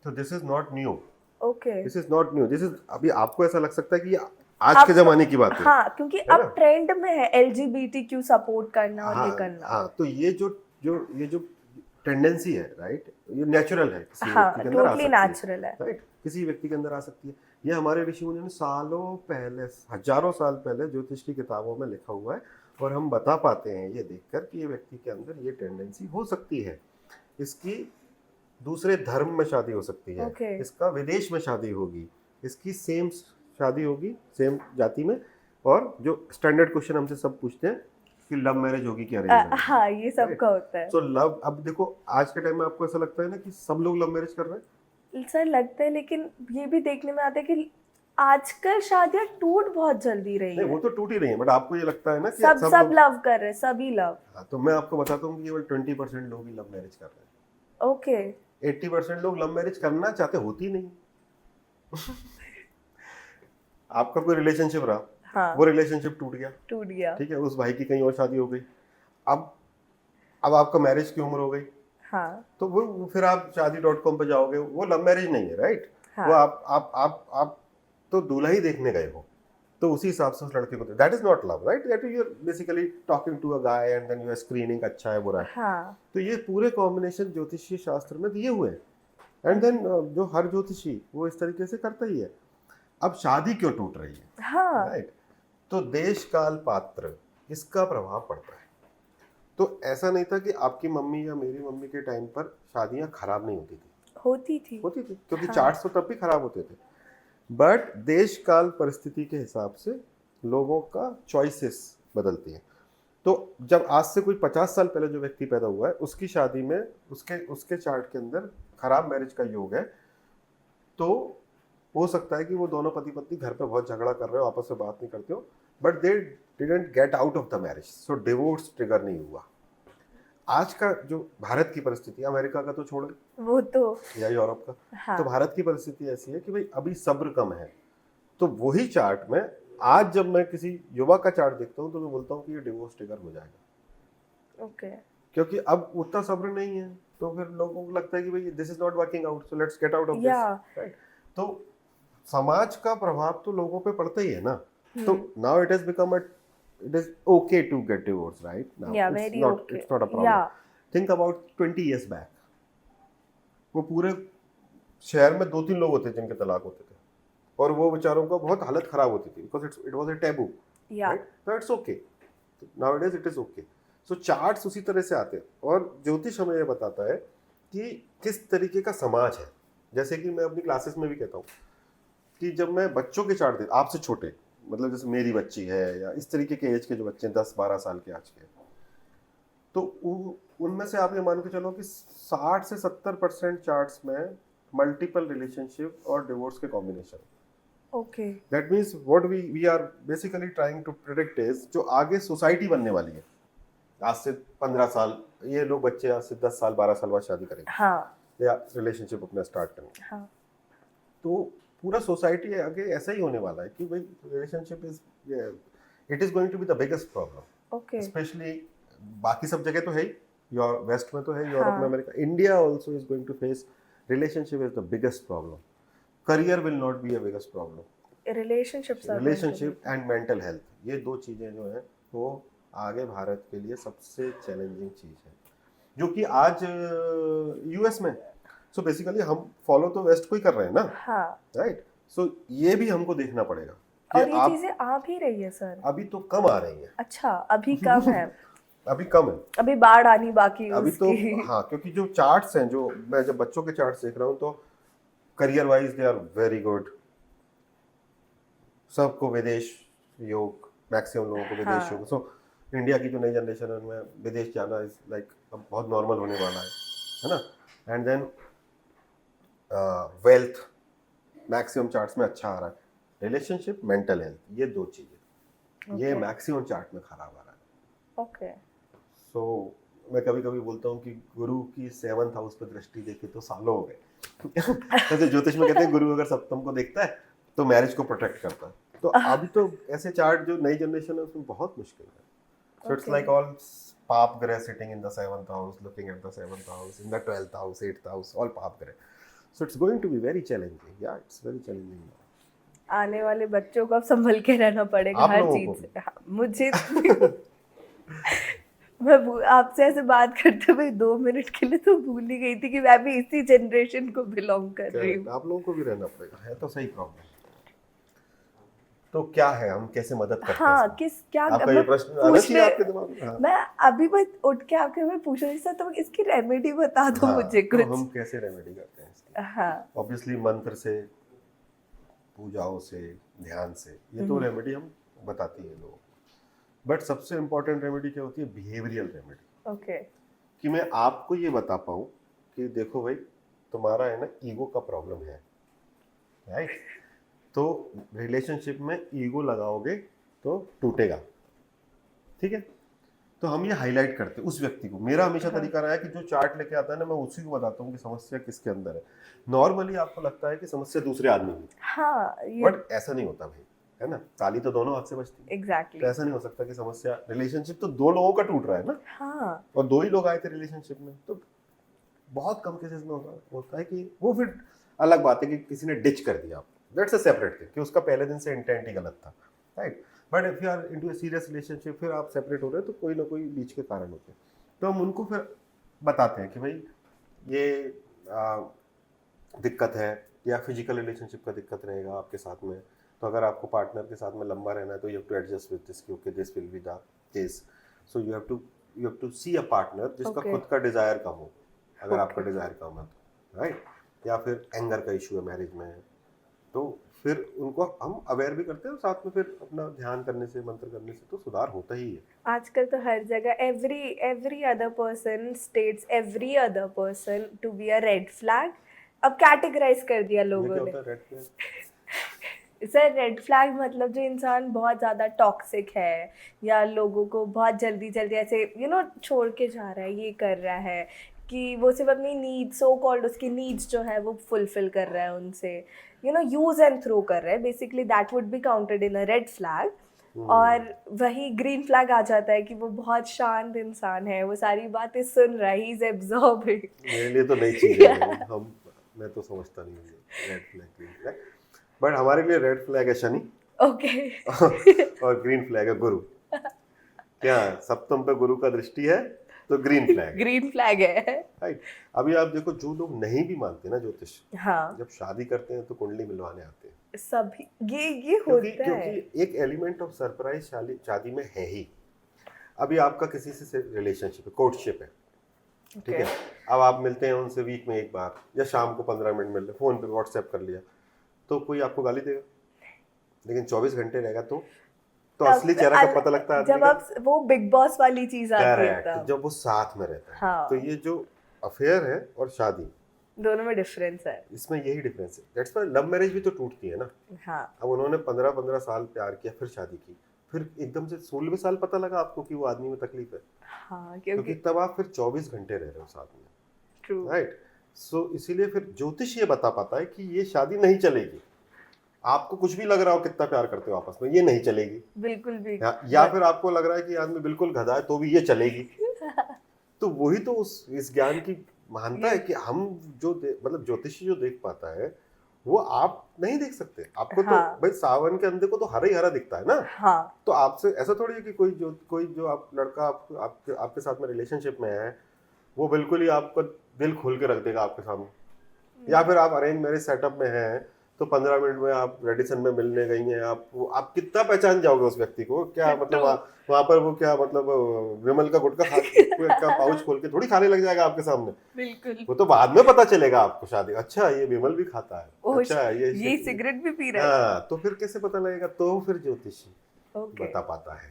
तो this is not new, okay this is not new, this is, अभी आपको ऐसा लग सकता है कि आज के जमाने की बात है। हाँ, क्योंकि है अब ना? ट्रेंड में है LGBTQ सपोर्ट करना और ये हाँ करना। हाँ, तो ये जो टेंडेंसी है, राइट, ये नेचुरल है, किसी हाँ, व्यक्ति के अंदर आ टोटली सकती नेचुरल है। राइट, किसी व्यक्ति के अंदर आ सकती है। ये हमारे ऋषि मुनियों ने सालों पहले, हजारों साल पहले ज्योतिष की किताबों में लिखा हुआ है, और हम बता पाते हैं ये देखकर कि ये व्यक्ति के अंदर ये टेंडेंसी हो सकती है, इसकी दूसरे धर्म में शादी हो सकती है, Okay. इसका विदेश में शादी होगी, इसकी सेम शादी होगी सेम जाति में, और जो स्टैंडर्ड क्वेश्चन हमसे सब पूछते हैं कि लव मैरिज होगी कि अरेंज मैरिज। हाँ, ये सबका होता है। सो लव, अब देखो आज के टाइम में आपको ऐसा लगता है ना कि सब लोग लव मैरिज कर रहे हैं? सर लगता है, लेकिन ये भी देखने में आता है कि आजकल शादियां टूट बहुत जल्दी रही नहीं, है। वो तो टूट ही रही है, बट आपको ये लगता है ना कि सब लोग, लव कर रहे हैं, सभी लव। हाँ, तो मैं आपको बताता हूँ कि केवल 20% लोग ही लव मैरिज कर रहे हैं। ओके 80% लोग लव मैरिज करना चाहते होती नहीं। आपका कोई रिलेशनशिप रहा, हाँ, वो रिलेशनशिप टूट गया, ठीक है, उस भाई की कहीं और शादी हो गई, अब आपका मैरिज की उम्र हो गई, हाँ, तो वो फिर आप शादी.com पे जाओगे, वो लव मैरिज नहीं है, राइट? हाँ। वो आप तो दूल्हा ही देखने गए हो, तो उसी हिसाब से उस लड़के को, that is not love, right? That you are basically talking to a guy and then you are screening अच्छा है बुरा है। हाँ, तो ये पूरे कॉम्बिनेशन ज्योतिषीय शास्त्र में दिए हुए हैं, एंड देन जो हर ज्योतिषी वो इस तरीके से करता ही है। अब शादी क्यों टूट रही है, हाँ, राइट? तो देश काल पात्र इसका प्रभाव पड़ता है। तो ऐसा नहीं था कि आपकी मम्मी या मेरी मम्मी के टाइम पर शादियां खराब नहीं होती थी, होती थी। क्योंकि हाँ। चार्ट्स तो तब भी खराब होते थे, बट देश काल परिस्थिति के हिसाब से लोगों का चॉइसेस बदलती हैं। तो जब आज से कोई 50 साल पहले जो व्यक्ति पैदा हुआ है, उसकी शादी में उसके चार्ट के अंदर खराब मैरिज का योग है, तो हो सकता है कि वो दोनों पति पत्नी घर पे बहुत झगड़ा कर रहे हो, आपस में बात नहीं करते हो, but they didn't get out of the marriage, so divorce trigger नहीं हुआ। आज का जो भारत की परिस्थिति, अमेरिका का तो छोड़ो, वो तो या यूरोप का, हाँ। तो भारत की परिस्थिति ऐसी है कि भाई अभी सब्र कम है। तो वही चार्ट में आज जब मैं किसी युवा का चार्ट देखता हूँ तो मैं बोलता हूँ कि ये डिवोर्स ट्रिगर हो जाएगा, ओके क्योंकि अब उतना सब्र नहीं है, तो फिर लोगों को लगता है कि भाई this is not working out, so let's get out of this, right? तो समाज का प्रभाव तो लोगों पे पड़ता ही है ना। तो now it has become it is okay to get divorced right now. Yeah, it's very not okay. it's not a problem. Yeah. Think about 20 years back, वो पूरे शहर में 2-3 लोग होते जिनके तलाक होते थे, और वो बेचारों का बहुत हालत खराब होती थी, because it was a taboo. Yeah. Right? So it's okay. Nowadays it is okay. So charts उसी तरह से आते हैं, और ज्योतिष हमें ये बताता है कि किस तरीके का समाज है। जैसे कि मैं अपनी क्लासेस में भी कहता हूँ कि जब मैं बच्चों के चार्ट देता, आपसे छोटे, मतलब जैसे मेरी बच्ची है या इस तरीके के एज के जो बच्चे हैं 10-12 साल के आज के, तो उनमें से आप ये मान के चलो कि 60 से 70% चार्ट्स में मल्टीपल रिलेशनशिप और डिवोर्स के combination. Okay that means what we are basically trying to predict is जो आगे सोसाइटी बनने वाली है, आज से 15 साल ये लोग बच्चे आज से 10 साल 12 साल बाद शादी करेंगे हाँ या रिलेशनशिप अपना स्टार्ट करेंगे। हाँ तो पूरा सोसाइटी आगे ऐसा ही होने वाला है कि भाई relationship is it is going to be the biggest problem. Okay specially बाकी सब जगह तो है ही, वेस्ट में तो है, यूरोप में, हाँ America, India also is going to face relationship is the biggest problem. Career will not be a biggest problem. Relationships relationship and mental health, ये दो चीजें जो है वो आगे भारत के लिए सबसे चैलेंजिंग चीज है, जो कि आज यूएस में सो बेसिकली हम फॉलो तो वेस्ट को ही कर रहे हैं ना, हाँ राइट। सो ये भी हमको देखना पड़ेगा और कि ये आप चीजें आ भी रही है सर। अभी तो कम आ रही हैं, अच्छा अभी कम है। अभी कम है, अभी बाढ़ आनी बाकी है अभी तो उसकी। हाँ, क्योंकि जो चार्ट्स हैं, जो मैं जब बच्चों के चार्ट्स देख रहा हूँ तो career wise they are very good. सबको विदेश योग, मैक्सिमम लोगों को विदेश हाँ योग। सो इंडिया की जो नई जनरेशन है उनमें विदेश जाना इज लाइक अब बहुत नॉर्मल होने वाला है ना। And then wealth maximum charts में अच्छा आ रहा है। रिलेशनशिप, मेंटल हेल्थ, ये दो चीजें ये Okay. मैक्सिमम चार्ट में खराब आ रहा है। ओके सो मैं कभी कभी बोलता हूँ कि गुरु की 7th हाउस पर दृष्टि देखी तो सालों हो गए। जैसे ज्योतिष में कहते हैं गुरु अगर सप्तम को देखता है तो मैरिज को प्रोटेक्ट करता है। तो अभी तो ऐसे चार्ट जो नई जनरेशन है उसमें बहुत मुश्किल है। सो इट्स लाइक ऑल पाप ग्रह sitting in the 7th house, looking at the 7th house, in the 12th house, 8th house, all पाप ग्रह। So it's going to be very challenging, या इट्स वेरी चैलेंजिंग। आने वाले बच्चों को अब संभल के रहना पड़ेगा आप हर लोगों चीज को से। हाँ, मुझे मैं आपसे ऐसे बात करते हुए 2 मिनट के लिए तो भूल ही गई थी कि मैं भी इसी जनरेशन को बिलोंग कर रही हूँ। आप लोगों को भी रहना पड़ेगा, है तो सही प्रॉब्लम। तो क्या है, हम कैसे मदद करते हैं हाँ इसमें? किस क्या आपका मैं ये प्रश्न आना चाहिए आपके दिमाग में। हाँ। मैं अभी बस उठ के आपके मैं पूछ रही थी तो इसकी रेमेडी बता दो हाँ, मुझे तो कुछ। हम कैसे रेमेडी करते हैं इसकी? हाँ ऑब्वियसली मंत्र से, पूजाओं से, ध्यान से, ये तो रेमेडी हम बताती है लोगों। बट सबसे इम्पोर्टेंट रेमेडी क्या होती है? Behavioural remedy. ओके कि मैं आपको ये बता पाऊँ कि देखो भाई तुम्हारा है ना ईगो का प्रॉब्लम है, राइट। तो रिलेशनशिप में ईगो लगाओगे तो टूटेगा, ठीक है। तो हम ये हाईलाइट करते हैं उस व्यक्ति को। मेरा हमेशा तरीका रहा है कि जो चार्ट लेके आता है ना, मैं उसी को बताता हूँ कि समस्या किसके अंदर है। नॉर्मली आपको लगता है कि समस्या दूसरे आदमी में, हाँ ये बट ऐसा नहीं होता भाई, है ना। ताली तो दोनों हाथ से बजती है। एग्जैक्टली तो ऐसा नहीं हो सकता कि समस्या, रिलेशनशिप तो दो लोगों का टूट रहा है ना, हाँ और दो ही लोग आए थे रिलेशनशिप में। तो बहुत कम केसेस में होता है कि वो, फिर अलग बात है कि किसी ने डिच कर दिया, दैट्स अ सेपरेट थिंग, कि उसका पहले दिन से इंटेंट ही गलत था, right. But if you are into a serious relationship, फिर आप सेपरेट हो रहे हो तो कोई ना कोई बीच के कारण होते हैं। तो हम उनको फिर बताते हैं कि भाई ये दिक्कत है, या फिजिकल रिलेशनशिप का दिक्कत रहेगा आपके साथ में। तो अगर आपको पार्टनर के साथ में लंबा रहना है तो you have to adjust with this, okay this will be the case. So you have to see a partner जिसका Okay. खुद का डिजायर कम हो, अगर Okay. आपका डिजायर कम है तो, राइट। या फिर एंगर का इशू है मैरिज में, तो फिर उनको हम अवेयर भी करते हैं, और साथ में फिर अपना ध्यान करने से, मंत्र करने से तो सुधार होता ही है। आजकल तो हर जगह every other person states every other person to be a red flag. अब कैटेगराइज कर दिया ये लोगों क्या ने। होता है red flag? Sir red flag मतलब जो इंसान बहुत ज़्यादा टॉक्सिक है, या लोगों को बहुत जल्दी जल्दी ऐसे छोड़ के जा रहा है, ये कर रहा है कि वो सिर्फ अपनी नीड्स, सो कॉल्ड उसकी नीड्स जो है वो फुलफिल कर रहा है उनसे, यूज एंड थ्रो कर रहा है, basically that would be counted in a red flag. और वही ग्रीन फ्लैग आ जाता है कि वो बहुत शांत इंसान है, वो सारी बातें सुन रहा है, ही इज एब्जॉर्बिंग। मेरे लिए तो नई चीज है, मैं तो समझता नहीं हूँ red flag, green flag. But हमारे लिए रेड फ्लैग है शनि, ओके और ग्रीन फ्लैग है गुरु। क्या सप्तम पे गुरु का दृष्टि है तो ग्रीन फ्लैग है, ग्रीन फ्लैग है। राइट। अभी आप देखो, जो लोग नहीं भी मानते ना ज्योतिष, हाँ जब शादी करते हैं तो कुंडली मिलवाने आते हैं, सभी ये क्योंकि होता है। क्योंकि एक एलिमेंट ऑफ सरप्राइज शादी में है ही। अभी आपका किसी से रिलेशनशिप है, कोर्टशिप है, ठीक है। अब आप मिलते हैं उनसे वीक में एक बार, या शाम को 15 मिनट मिल रहे, फोन पे व्हाट्सएप कर लिया, तो कोई आपको गाली देगा। लेकिन 24 घंटे रहेगा तो असली चेहरा कब पता लगता है जब आदमी आप वो बिग बॉस वाली चीज आती है का? तब। जब वो साथ में रहता है। हाँ। तो ये जो अफेयर है और शादी, दोनों में डिफरेंस है। इसमें यही डिफरेंस है। दैट्स व्हाई लव मैरिज भी तो टूटती है ना। हाँ अब उन्होंने 15-15 साल प्यार किया, फिर शादी की, फिर एकदम से 16वें साल पता लगा आपको कि वो आदमी में तकलीफ है, हाँ, क्योंकि क्योंकि तब आप फिर 24 घंटे रह रहे हो साथ में, ट्रू, राइट? सो इसीलिए फिर ज्योतिष ये बता पाता है कि ये शादी नहीं चलेगी। आपको कुछ भी लग रहा हो कितना प्यार करते हो आपस में, ये नहीं चलेगी। बिल्कुल भी या फिर आपको लग रहा है कि आदमी बिल्कुल गधा है तो भी ये चलेगी। तो वही तो इस ज्ञान की महानता है कि हम मतलब ज्योतिषी जो देख पाता है वो आप नहीं देख सकते। आपको तो हाँ, भाई सावन के अंधे को तो हरा ही हरा दिखता है ना। हाँ, तो आपसे ऐसा थोड़ी है कि कोई जो आप लड़का आपके साथ में रिलेशनशिप में है वो बिल्कुल ही आपको दिल खोल के रख देगा आपके सामने। या फिर आप अरेंज मैरिज सेटअप में हैं तो 15 मिनट में आप रेडिसन में मिलने गई हैं, आप कितना पहचान जाओगे उस व्यक्ति को? क्या मतलब वहां पर वो क्या मतलब विमल का गुटखा का पाउच खोल के थोड़ी खाने लग जाएगा आपके सामने। बिल्कुल। वो तो बाद में पता चलेगा आपको शादी, अच्छा ये विमल भी खाता है, ओह, अच्छा ये सिगरेट भी पी रहा है। हाँ, तो फिर कैसे पता लगेगा? तो फिर ज्योतिषी ओके, बता पाता है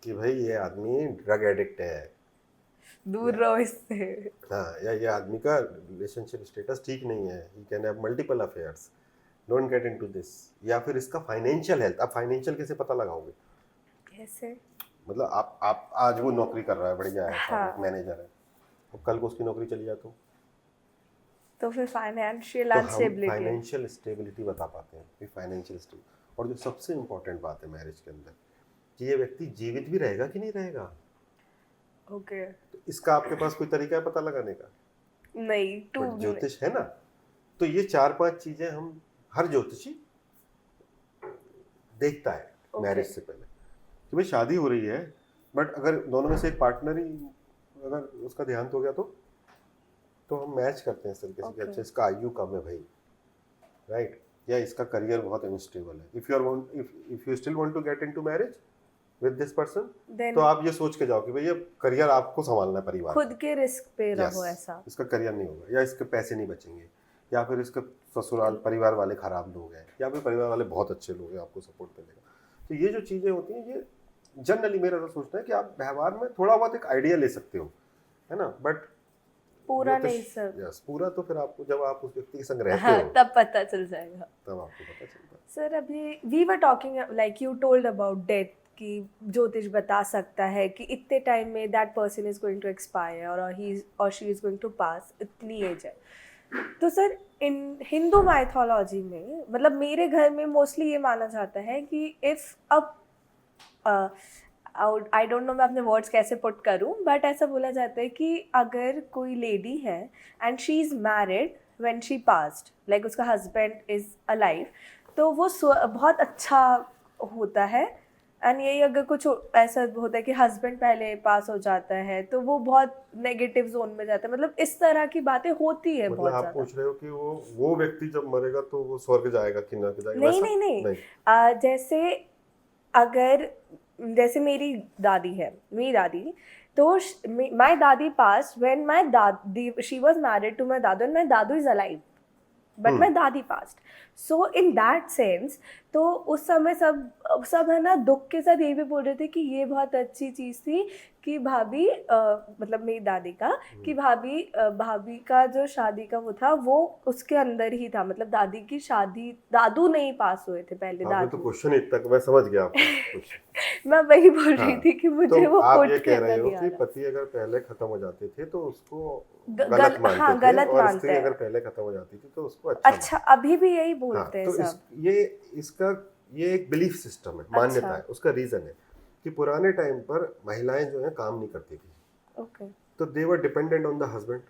कि भाई ये आदमी ड्रग एडिक्ट है, दूर रहो इससे। हाँ, या ये आदमी का रिलेशनशिप स्टेटस ठीक नहीं है, he can have multiple affairs, don't get into this. या फिर इसका फाइनेंशियल हेल्थ, आप फाइनेंशियल कैसे पता लगाओगे? कैसे? मतलब आप आज वो नौकरी कर रहा है, बढ़िया है, हाँ, मैनेजर है, और कल को उसकी नौकरी चली जाए तो फिर फाइनेंशियल तो हम अनस्टेबिलिटी। फाइनेंशियल स्टेबिलिटी बता पाते हैं कि फाइनेंशियल स्टेबिलिटी। और जो सबसे इम्पोर्टेंट बात है मैरिज के अंदर कि ये व्यक्ति जीवित भी रहेगा कि नहीं रहेगा। ओके, तो इसका आपके पास कोई तरीका है पता लगाने का? नहीं टू बट ज्योतिष है ना, तो ये 4-5 चीजें हम हर ज्योतिषी देखता है मैरिज से पहले कि भाई शादी हो रही है, बट अगर दोनों में से एक पार्टनर ही अगर उसका देहांत हो गया तो हम मैच करते हैं इस तरीके से कि अच्छा इसका आयु कम है भाई, राइट, या इसका करियर बहुत अनस्टेबल है। If you still want to get into marriage with this person, तो आप ये सोच के जाओ कि भाई ये करियर आपको संभालना है, परिवार खुद के रिस्क पे रहो। yes, ऐसा इसका करियर नहीं होगा, या इसके पैसे नहीं बचेंगे, या फिर इसके ससुराल परिवार वाले खराब लोग हैं, या फिर परिवार वाले बहुत अच्छे लोग हैं, आपको सपोर्ट मिलेगा। तो ये जो चीज़ें होती हैं, ये जनरली मेरा तो सोचना है कि आप व्यवहार में थोड़ा बहुत एक आइडिया ले सकते हो, है ना, बट पूरा नहीं सर। यस, पूरा तो फिर आपको जब आप उस व्यक्ति के संग रहते हाँ, हो तब पता चल जाएगा। तब आपको पता चलता है। सर अभी we were talking like you told about death कि ज्योतिष बता सकता है कि इतने टाइम में that person is going to expire और ही और she is going to pass, इतनी एज है। तो सर इन हिंदू माइथोलॉजी में, मतलब मेरे घर में मोस्टली ये माना जाता है कि इफ अब आई डोंट नो मैं अपने वर्ड्स कैसे पुट करूं, बट ऐसा बोला जाता है कि अगर कोई लेडी है and she is married when she passed, like उसका हस्बैंड इज़ अलाइव, तो वो बहुत अच्छा होता है। एंड यही अगर कुछ ऐसा होता है कि हस्बैंड पहले पास हो जाता है तो वो बहुत नेगेटिव जोन में जाता है। मतलब इस तरह की बातें होती है मतलब बहुत आप ज़्यादा। पूछ रहे हो कि वो व्यक्ति जब मरेगा तो वो स्वर्ग जाएगा कि ना जाएगा? नहीं वैसा? नहीं नहीं, जैसे अगर जैसे मेरी दादी, तो माई दादी पास व्हेन माई दादी she was married to my दादू एंड माई दादू इज अलाइव, बट माई दादी passed. So in that sense, तो उस समय सब है ना दुख के साथ ये भी बोल रहे थे कि ये बहुत अच्छी चीज़ थी कि भाभी मतलब मेरी दादी का, कि भाभी का जो शादी का वो था वो उसके अंदर ही था। मतलब दादी की शादी, दादू नहीं पास हुए थे पहले, आपने तो दादू। क्वेश्चन इतना मैं समझ गया आपका क्वेश्चन। मैं वही बोल रही हाँ, थी कि मुझे तो वो आप कोट ये के कह रहे अंदर हो नहीं आ कि रहा। पति अगर पहले खत्म हो जाते थे तो उसको ग- गलत हाँ, मानते थे, गलत और मानते स्त्री हैं। अगर पहले खत्म हो जाती थी तो उसको अच्छा अच्छा, अभी भी यही हाँ, बोलते हैं तो सब। इसका ये एक बिलीफ सिस्टम है, मान्यता अच्छा। है। उसका रीजन है कि पुराने टाइम पर महिलाएं जो है काम नहीं करती थी, ओके, तो they were dependent on the husband.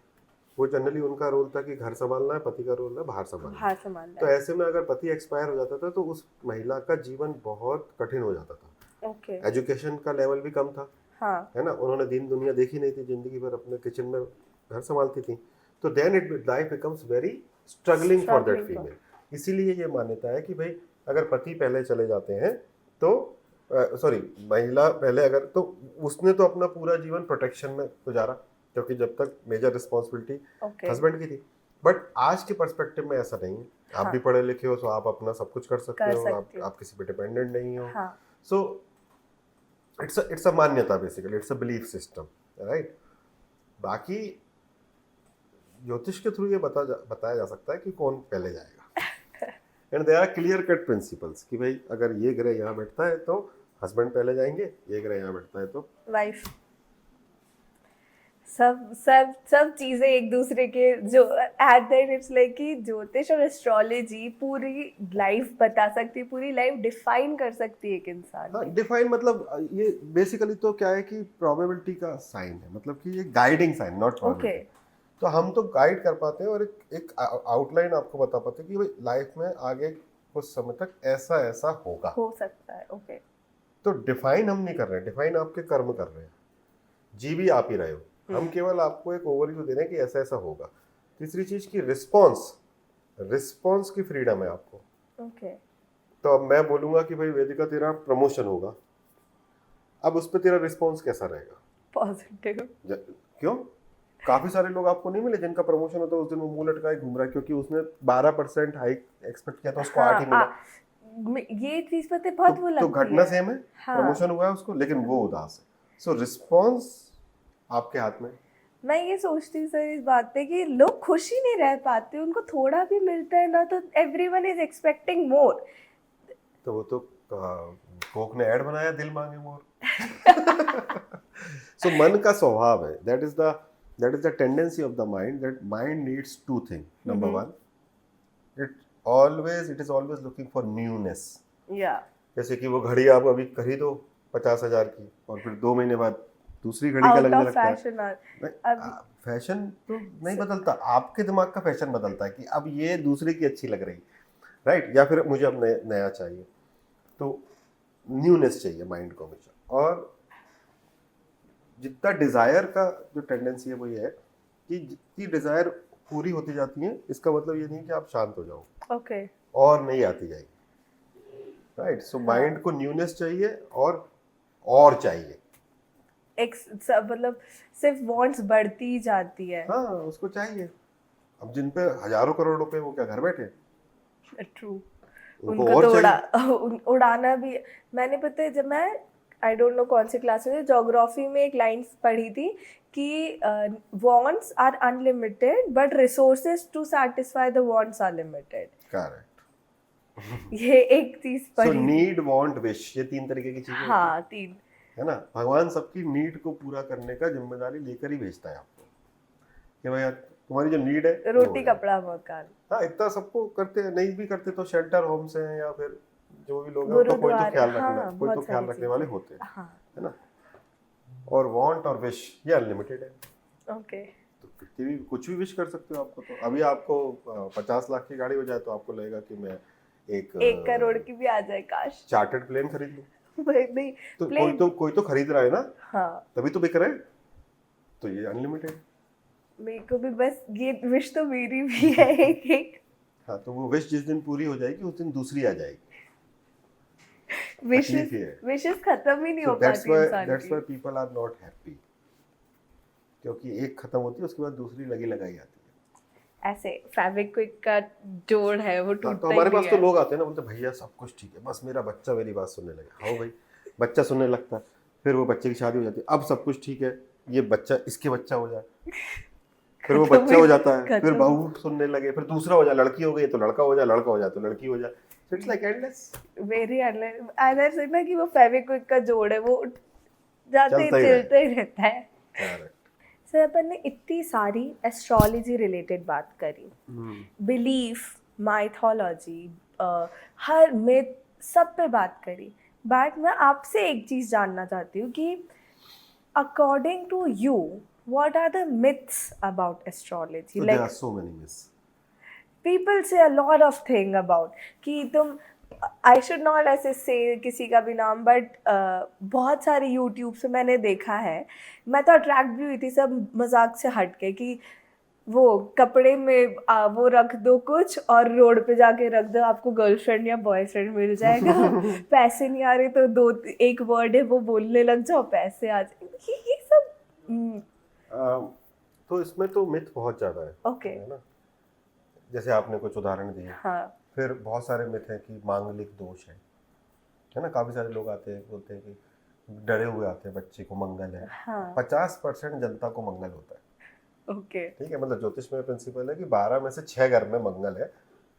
वो जनरली उनका रोल था कि घर संभालना है, पति का रोल है बाहर संभालना है। बाहर संभालना तो है। ऐसे में अगर पति एक्सपायर हो जाता था तो उस महिला का जीवन बहुत कठिन हो जाता था। ओके, एजुकेशन का लेवल भी कम था, हाँ, है ना, उन्होंने दिन दुनिया देखी नहीं थी, जिंदगी भर अपने किचन में घर संभालती थी। तो then it life becomes very struggling for that female. इसीलिए ये मान्यता है कि भाई अगर पति पहले चले जाते हैं तो सॉरी, महिला पहले अगर, तो उसने तो अपना पूरा जीवन प्रोटेक्शन में गुजारा, क्योंकि जब तक मेजर रिस्पॉन्सिबिलिटी ओके, हस्बैंड की थी। बट आज के पर्सपेक्टिव में ऐसा नहीं है। आप भी पढ़े लिखे हो तो आप अपना सब कुछ कर सकते हो, आप किसी पे डिपेंडेंट नहीं हो। हाँ, सो इट्स अ मान्यता, basically it's a belief system, right. बाकी ज्योतिष के थ्रू ये बताया जा सकता है कि कौन पहले जाएगा। And there are clear cut principles कि भाई अगर ये ग्रह यहाँ बैठता है तो हस्बैंड पहले जाएंगे, ये अगर यहाँ बैठता है तो वाइफ। सब चीजें एक दूसरे के जो एट द इट्स लाइक कि ज्योतिष और एस्ट्रोलॉजी पूरी लाइफ बता सकती है, पूरी लाइफ डिफाइन कर सकती है एक इंसान हाँ की। डिफाइन मतलब ये बेसिकली तो क्या है कि प्रोबेबिलिटी का साइन है, मतलब कि ये guiding sign, not okay probability. तो हम तो गाइड कर पाते हैं और एक आउटलाइन आपको बता पाते हैं कि भाई लाइफ में आगे कुछ समय तक ऐसा ऐसा होगा। हो सकता है। ओके तो डिफाइन हम नहीं कर रहे हैं, डिफाइन आपके कर्म कर रहे हैं, जी भी आप ही रहे हो, हम केवल आपको एक ओवरव्यू दे रहे हैं कि ऐसा ऐसा होगा। तीसरी चीज की रिस्पॉन्स की फ्रीडम है आपको। ओके तो अब मैं बोलूंगा कि भाई वेदिका तेरा प्रमोशन होगा, अब उस पर तेरा रिस्पॉन्स कैसा रहेगा? पॉजिटिव। क्यों? काफी सारे लोग आपको नहीं मिले जिनका प्रमोशन होता है उस दिन वो मुंह लटकाए घूम रहा है क्योंकि उसने 12% हाइक एक्सपेक्ट किया था, उसको 8 ही मिला। ये चीज पता है बहुत वो तो लगती घटना है। सेम है, हाँ। प्रमोशन हुआ है उसको लेकिन वो उदास है। सो रिस्पॉन्स आपके हाथ में। मैं ये सोचती हूँ सर इस बात पे कि लोग खुश ही नहीं रह पाते, उनको थोड़ा भी मिलता है ना तो एवरीवन इज एक्सपेक्टिंग मोर। तो वो तो कोक ने ऐड बनाया, दिल मांगे मोर। सो मन का स्वभाव है, that is the tendency of the mind, that mind needs to thing. Number one, it is always looking for newness. या जैसे कि वो घड़ी आप अभी खरीदो 50,000 की और फिर 2 महीने बाद दूसरी घड़ी का आउट लगने ऑफ लगता है। फैशन। फैशन तो नहीं बदलता, आपके दिमाग का फैशन बदलता है कि अब ये दूसरे की अच्छी लग रही, राइट? या फिर मुझे अब नया चाहिए। तो न्यूनेस चाहिए माइंड को हमेशा। और जितना डिजायर का जो टेंडेंसी है वो ये है कि जितनी डिजायर पूरी होती जाती है इसका मतलब ये नहीं कि आप शांत हो जाओ, ओके और नहीं आती जाएगी, राइट? सो माइंड को न्यूनेस चाहिए और चाहिए। मतलब सिर्फ वांट्स बढ़ती ही जाती है। हाँ उसको चाहिए। अब जिन पे हजारों करोड़ रुपए, वो क्या घर बैठे? ट्रू। उनको उनको और तो चाहिए। उड़ाना भी। मैंने पता है जब मैं आई डोंट नो कौन सी क्लास में ज्योग्राफी में एक लाइन पढ़ी थी कि wants are unlimited but resources to satisfy the wants are limited. Correct. ये एक चीज सो पढ़ी थी। नीड, वांट, विश, ये 3 तरीके की चीजें होती हाँ 3। है ना। भगवान सबकी नीड को पूरा करने का जिम्मेदारी लेकर ही भेजता है आपको कि भाई तुम्हारी जो नीड है वो हो रोटी जाए। कपड़ा मकान। हाँ इतना सबको करते हैं, नहीं भी करते तो शेल्टर होम्स हैं या फिर जो भी लोग हैं उनका कोई तो गुरुद्वारे, ख्याल हाँ, रखना, कोई तो बहुत ख्याल सारी रखने वाले चीजें। होते हैं, हाँ है ना। और वांट और विश ये अनलिमिटेड है। ओके। तो कितनी भी कुछ भी विश कर सकते हो। आपको तो अभी आपको 50 लाख की गाड़ी हो जाए तो आपको लगेगा कि मैं 1 करोड़ की भी आ जाए काश। चार्टर्ड प्लेन खरीद लूं। नहीं तो प्लेन। कोई तो खरीद रहा है ना, हाँ तभी तो बिक रहे हैं। तो ये अनलिमिटेड। मेरे को भी बस ये विश तो मेरी भी है एक। हाँ तो वो विश जिस दिन पूरी हो जाएगी उस दिन दूसरी आ जाएगी। विशेस तकलीफ ये है। विशेस खत्म ही नहीं हो दैट्स पाती इंसान व्हाई की। पीपल आर नॉट हैप्पी, क्योंकि एक खत्म होती है उसके बाद दूसरी लगी लगाई आती है। ऐसे फेविक्विक का जोड़ है वो हाँ, टूटता तो ही हमारे नहीं पास तो है। लोग आते हैं ना, बोलते भैया सब कुछ ठीक है, बस मेरा बच्चा मेरी बात सुनने लगे। हाँ भाई, बच्चा सुनने लगता है, फिर वो बच्चे की शादी हो जाती है, अब सब कुछ ठीक है, ये बच्चा इसके बच्चा हो जाए, फिर वो बच्चा हो जाता है, फिर बहू सुनने लगे, फिर दूसरा हो जाए, लड़की हो गई तो लड़का हो जाए, लड़का हो जाए तो लड़की हो जाए। It's like endless. Very endless से ना कि वो फेविक्विक का जोड़ है, वो जाते चलता ही चलता ही रहता है। करेक्ट। सर अपन ने इतनी सारी एस्ट्रोलॉजी रिलेटेड बात करी, बिलीफ, माइथोलॉजी, हर मिथ, सब पे बात करी। बट मैं आपसे एक चीज़ जानना चाहती हूँ कि according to you what are the myths about astrology? So like there are so many myths. people say a lot of thing about कि तुम I should not ऐसे say किसी का भी नाम, बट बहुत सारे यूट्यूब से मैंने देखा है। मैं तो अट्रैक्ट भी हुई थी सब मजाक से हट के कि वो कपड़े में वो रख दो कुछ और रोड पे जाके रख दो, आपको गर्लफ्रेंड या बॉयफ्रेंड मिल जाएगा। पैसे नहीं आ रहे तो एक वर्ड है वो बोलने लग जाओ, पैसे आ जाए। ये सब तो इसमें तो मिथ बहुत ज्यादा है। ओके है ना, जैसे आपने कुछ उदाहरण दिए। हाँ फिर बहुत सारे मिथ हैं कि मांगलिक दोष है ना। काफी सारे लोग आते हैं बोलते हैं कि डरे हुए आते हैं बच्चे को मंगल है। हाँ 50% जनता को मंगल होता है। ओके ठीक है, मतलब ज्योतिष में प्रिंसिपल है कि 12 में से 6 घर में मंगल है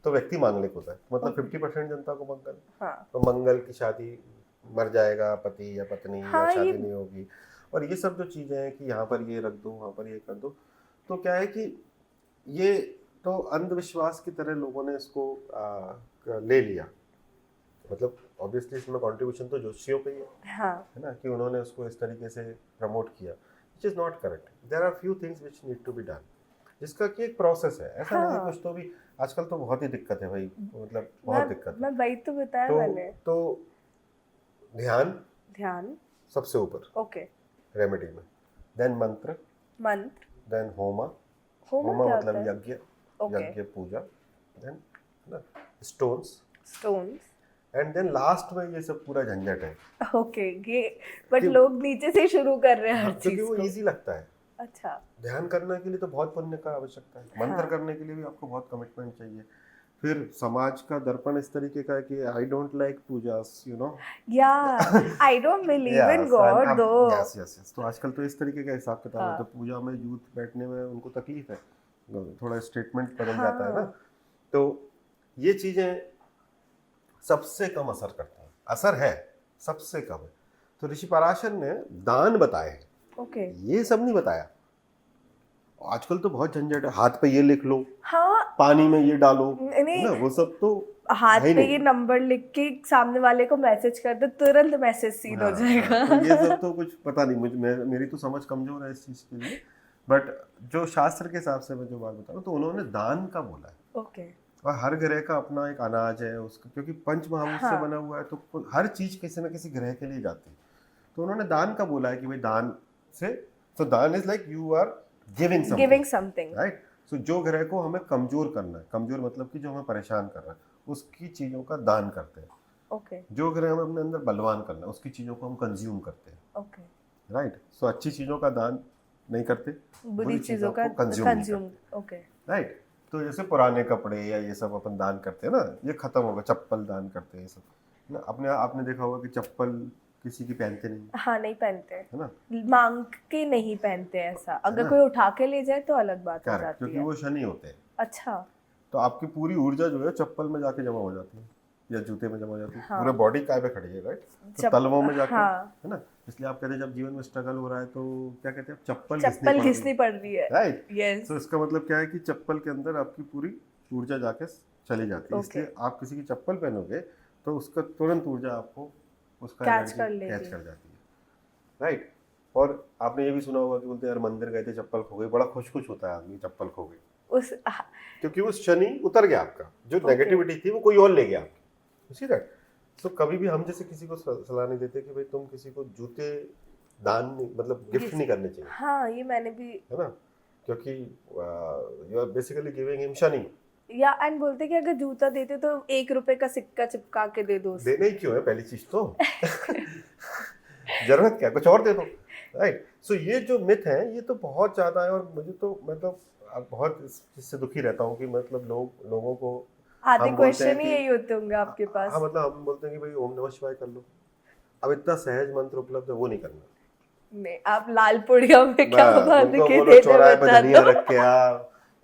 तो व्यक्ति मांगलिक होता है, मतलब 50% जनता को मंगल। हाँ तो मंगल की शादी मर जाएगा पति या पत्नी या हाँ, शादी ये नहीं होगी, और ये सब जो चीज़ें हैं कि यहाँ पर ये रख दो, वहाँ पर ये कर दो, तो क्या है कि ये तो अंधविश्वास की तरह लोगों ने इसको ले लिया। मतलब ऑब्वियसली इसमें कंट्रीब्यूशन तो जोशियों का ही हाँ है ना, कि उन्होंने उसको इस तरीके से प्रमोट किया, which is not correct. There are few things which need to be done, जिसका कि एक प्रोसेस है, ऐसा नहीं है हाँ कुछ। तो भी आजकल तो बहुत ही दिक्कत है भाई, मतलब बहुत दिक्कत है। मैं वही तो बताया तो मैंने। तो ध्यान ध्यान, सबसे ऊपर ओके। रेमेडी में, देन मंत्र, मंत्र, देन होमा। होमा होमा क्या मतलब होता है? यज्ञ, ओके। यज्ञ पूजा, देन ना stones, stones, and then last में ये सब पूरा झंझट है। ओके। ये बट कि- लोग नीचे से शुरू कर रहे हैं हाँ, हर क्योंकि चीज वो को। इजी लगता है। अच्छा। ध्यान करने के लिए तो बहुत पुण्य का आवश्यकता है, मंत्र हाँ। करने के लिए भी आपको बहुत कमिटमेंट चाहिए। फिर समाज का दर्पण इस तरीके का है कि I don't like pujas, you know. या I don't believe in God though. Yes yes yes. तो आजकल तो इस तरीके का हिसाब किताब है, हाँ। तो पूजा में यूथ बैठने में उनको तकलीफ है, थोड़ा स्टेटमेंट बदल हाँ। जाता है ना। तो ये चीजें सबसे कम असर करता है, असर है सबसे कम है। तो ऋषि पराशर ने दान बताए हैं, ओके। ये सब नहीं बताया। आजकल तो बहुत झंझट है, हाथ पे ये लिख लो, हाँ, पानी में ये डालो, नहीं, ना वो सब तो हाथ है ही पे नहीं। ये नंबर लिख के सामने वाले को मैसेज कर दो, तुरंत मैसेज सीन हो हाँ, जाएगा। तो ये सब तो कुछ पता नहीं मुझे, मेरी तो समझ कमजोर है इस चीज के लिए। बट जो शास्त्र के हिसाब से मैं जो बात बता रहा हूँ, तो उन्होंने दान का बोला है। ओके। और हर ग्रह का अपना एक अनाज है उसका, क्योंकि पंच महाभूत से हाँ। बना हुआ है, तो हर चीज किसी न किसी ग्रह के लिए जाती है। तो उन्होंने दान का बोला है कि भाई दान से, तो दान is like you are giving something, right. So जो ग्रह को हमें कमजोर करना है, कमजोर मतलब कि जो हमें परेशान कर रहा है, उसकी चीजों का दान करते हैं। ओके। जो ग्रह हमें अपने अंदर बलवान करना है, उसकी चीजों को हम कंज्यूम करते हैं, ओके। राइट। सो अच्छी चीजों का दान नहीं करते, बुरी चीजों का कंज्यूम नहीं कंज्यूम, करते, ओके। राइट। तो जैसे पुराने कपड़े या ये सब अपन दान करते हैं ना, ये खत्म होगा, चप्पल दान करते हैं, ये सब ना। अपने आपने देखा होगा कि चप्पल किसी की पहनते नहीं, हाँ, नहीं पहनते, है ना, मांग के नहीं पहनते ऐसा। अगर ना? कोई उठा के ले जाए तो अलग बात हो करेक्ट, जाती क्योंकि है। वो शनि होते हैं। अच्छा। तो आपकी पूरी ऊर्जा जो है चप्पल में जाके जमा हो जाती है या जूते में जमा हो जाती है। हाँ। पूरा बॉडी काय पे खड़ी है, राइट। तो तलवों में जाके, हाँ। है ना। इसलिए आप कहते हैं जब जीवन में स्ट्रगल हो रहा है तो क्या कहते हैं, चप्पल चप्पल घिसनी पड़ रही है, राइट। यस। तो इसका मतलब क्या है कि चप्पल के अंदर आपकी पूरी ऊर्जा जाके चली जाती है। Okay. इसलिए आप किसी की चप्पल पहनोगे तो उसका तुरंत ऊर्जा आपको उसका Catch एनर्जी कर लेगी। कैच कर जाती है, राइट। और आपने ये भी सुना होगा कि बोलते हैं यार मंदिर गए थे चप्पल खो गई, बड़ा खुश खुश होता है आदमी चप्पल खो गई, उस क्योंकि वो शनि उतर गया आपका, जो नेगेटिविटी थी वो कोई और ले गया आपकी, उसी दैट। तो कभी भी हम जैसे किसी को सलाह नहीं देते कि भाई तुम किसी को जूते दान नहीं, मतलब गिफ्ट नहीं करने चाहिए, हाँ, ये मैंने भी, है ना, क्योंकि you are basically giving him Shani. या एंड बोलते कि अगर जूता देते तो 1 रुपए का सिक्का चिपका के दे दो। देना ही क्यों है पहली चीज तो जरूरत क्या, कुछ और दे दो, राइट। सो ये जो मिथ है ये तो बहुत ज्यादा है, और मुझे तो मतलब बहुत इससे दुखी रहता हूँ कि मतलब लोगों को आधे हम बोलते हैं क्वेश्चन ही कि- यही होते होंगे आपके पास। हाँ, मतलब हम बोलते हैं कि भाई ओम नमः शिवाय कर लो। अब इतना सहज मंत्र उपलब्ध है, वो नहीं करना। नहीं, आप लाल पुड़िया में क्या बांध उनको के बोलो देने चौराहे पे बता धनिया दो। रख के आ,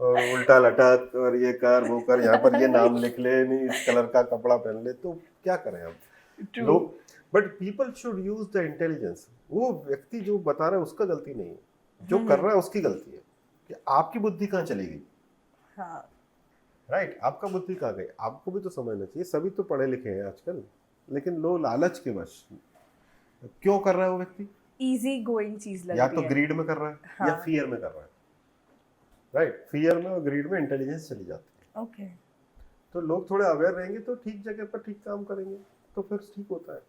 और उल्टा लटक, और ये कर वो कर, यहाँ पर ये नाम लिख ले, नहीं इस कलर का कपड़ा पहन ले, तो क्या करें हम True. लोग। But people should use the intelligence. वो व्यक्ति जो बता रहा है उसका गलती नहीं है, जो कर रहा है उसकी गलती है, कि आपकी बुद्धि कहाँ चली गई, हाँ, राइट। आपका बुद्धि कहाँ गई, आपको भी तो समझना चाहिए। सभी तो पढ़े लिखे हैं आजकल, लेकिन लोग लालच के वश क्यों कर रहा है वो व्यक्ति, इजी गोइंग चीज लग या रही तो है। ग्रीड में कर रहा है, हाँ। या फियर में कर रहा है, राइट। फियर में और ग्रीड में इंटेलिजेंस चली जाती है। ओके। तो लोग थोड़े अवेयर रहेंगे तो ठीक जगह पर ठीक काम करेंगे, तो फिर ठीक होता है।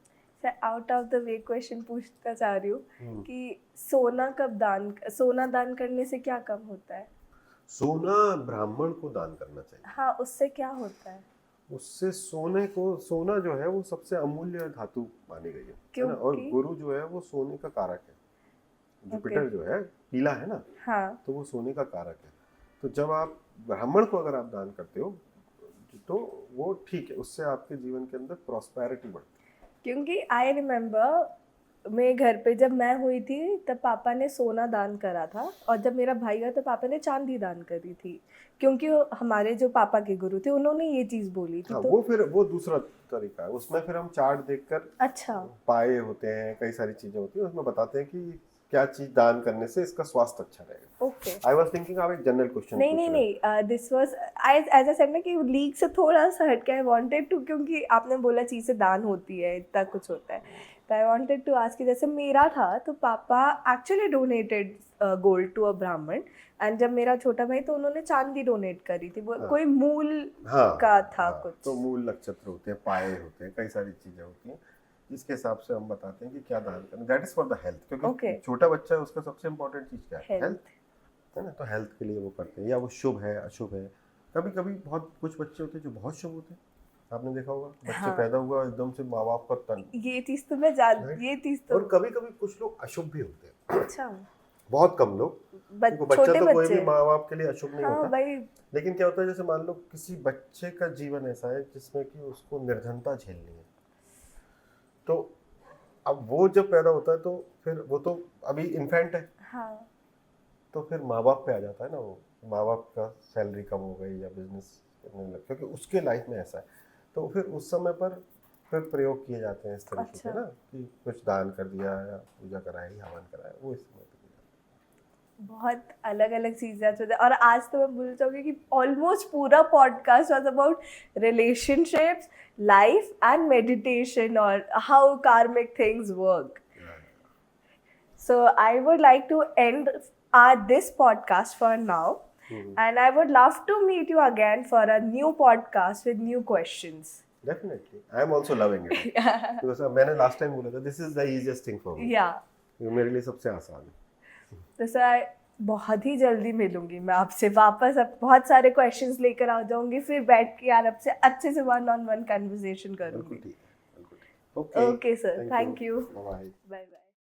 Sir, out of the way question पूछना चाह रही हूँ कि सोना दान करने से क्या कम होता है? सोना ब्राह्मण को दान करना चाहिए। हाँ, उससे क्या होता है? उससे सोना जो है वो सबसे अमूल्य धातु मानी गई है ना। और गुरु जो है वो सोने का कारक है। जुपिटर जो है पीला है ना, हाँ। तो वो सोने का कारक है। तो जब आप ब्राह्मण को अगर आप दान करते हो तो वो ठीक है, उससे आपके जीवन के अंदर प्रॉस्पेरिटी बढ़ती है। क्योंकि आई रिमेम्बर मेरे घर पे जब मैं हुई थी तब पापा ने सोना दान करा था, और जब मेरा भाई हुआ तो पापा ने चांदी दान करी थी, क्योंकि हमारे जो पापा के गुरु थे उन्होंने ये चीज़ बोली थी। हाँ, तो वो फिर वो दूसरा तरीका है, उसमें फिर हम चार्ट देखकर अच्छा, पाए होते हैं, कई सारी चीजें होती हैं, उसमें बताते हैं कि क्या चीज दान करने से इसका स्वास्थ्य अच्छा रहेगा। ओके। आई वाज थिंकिंग आप एक जनरल क्वेश्चन नहीं नहीं नहीं, this was as I said ना कि लीग से थोड़ा सा हट के आई वांटेड टू, क्योंकि आपने बोला चीज़ें दान होती है, इतना कुछ होता है, तो आई वांटेड टू आस्क कि जैसे मेरा था तो पापा actually donated gold to a Brahmin, and जब मेरा छोटा भाई तो उन्होंने चांदी डोनेट करी थी, वो कोई मूल का था कुछ। तो मूल नक्षत्र होते हैं, पाए होते हैं, कई सारी चीजें होती हैं जिसके हिसाब से हम बताते हैं कि क्या दान करना। That is for the health, क्योंकि छोटा बच्चा है उसका सबसे इम्पोर्टेंट चीज क्या है? हेल्थ है ना। तो हेल्थ के लिए वो करते हैं, या वो शुभ है अशुभ है। कभी कभी बहुत कुछ बच्चे होते हैं जो बहुत शुभ होते हैं, आपने देखा होगा, बच्चे पैदा हुआ एकदम से माँ बाप का तन, ये चीज तो मैं जान, ये चीज तो। और कभी कभी कुछ लोग अशुभ भी होते हैं। अच्छा, बहुत कम लोग, बच्चा तो कोई भी माँ बाप के लिए अशुभ नहीं होता, लेकिन क्या होता है जैसे मान लो किसी बच्चे का जीवन ऐसा है जिसमें कि उसको निर्धनता झेलनी है, तो अब वो जब पैदा होता है तो फिर वो तो अभी इन्फेंट है, हाँ, तो फिर माँ बाप पे आ जाता है ना, वो माँ बाप का सैलरी कम हो गई या बिजनेस करने लग, क्योंकि उसके लाइफ में ऐसा है, तो फिर उस समय पर फिर प्रयोग किए जाते हैं इस तरीके से ना, कि कुछ दान कर दिया या पूजा कराई, हवन कराया, वो इस समय बहुत अलग अलग चीजें होती हैं। और आज तो मैं बोल चाहूँगी कि ऑलमोस्ट पूरा podcast was about relationships, life and meditation, और हाउ कार्मिक things work. So I would like to end this podcast for now. And I would love to meet you again for a new podcast with new questions. Definitely. I am also loving it. Because मैंने last time बोला था, this is the easiest thing for me. Yeah. ये मेरे लिए सबसे आसान है. तो सर बहुत ही जल्दी मिलूंगी मैं आपसे वापस, अब बहुत सारे क्वेश्चंस लेकर आ जाऊंगी, फिर बैठ के यार आपसे अच्छे से 1-on-1 कन्वर्सेशन करूंगी. Okay. Okay sir, thank you. Bye. Bye bye.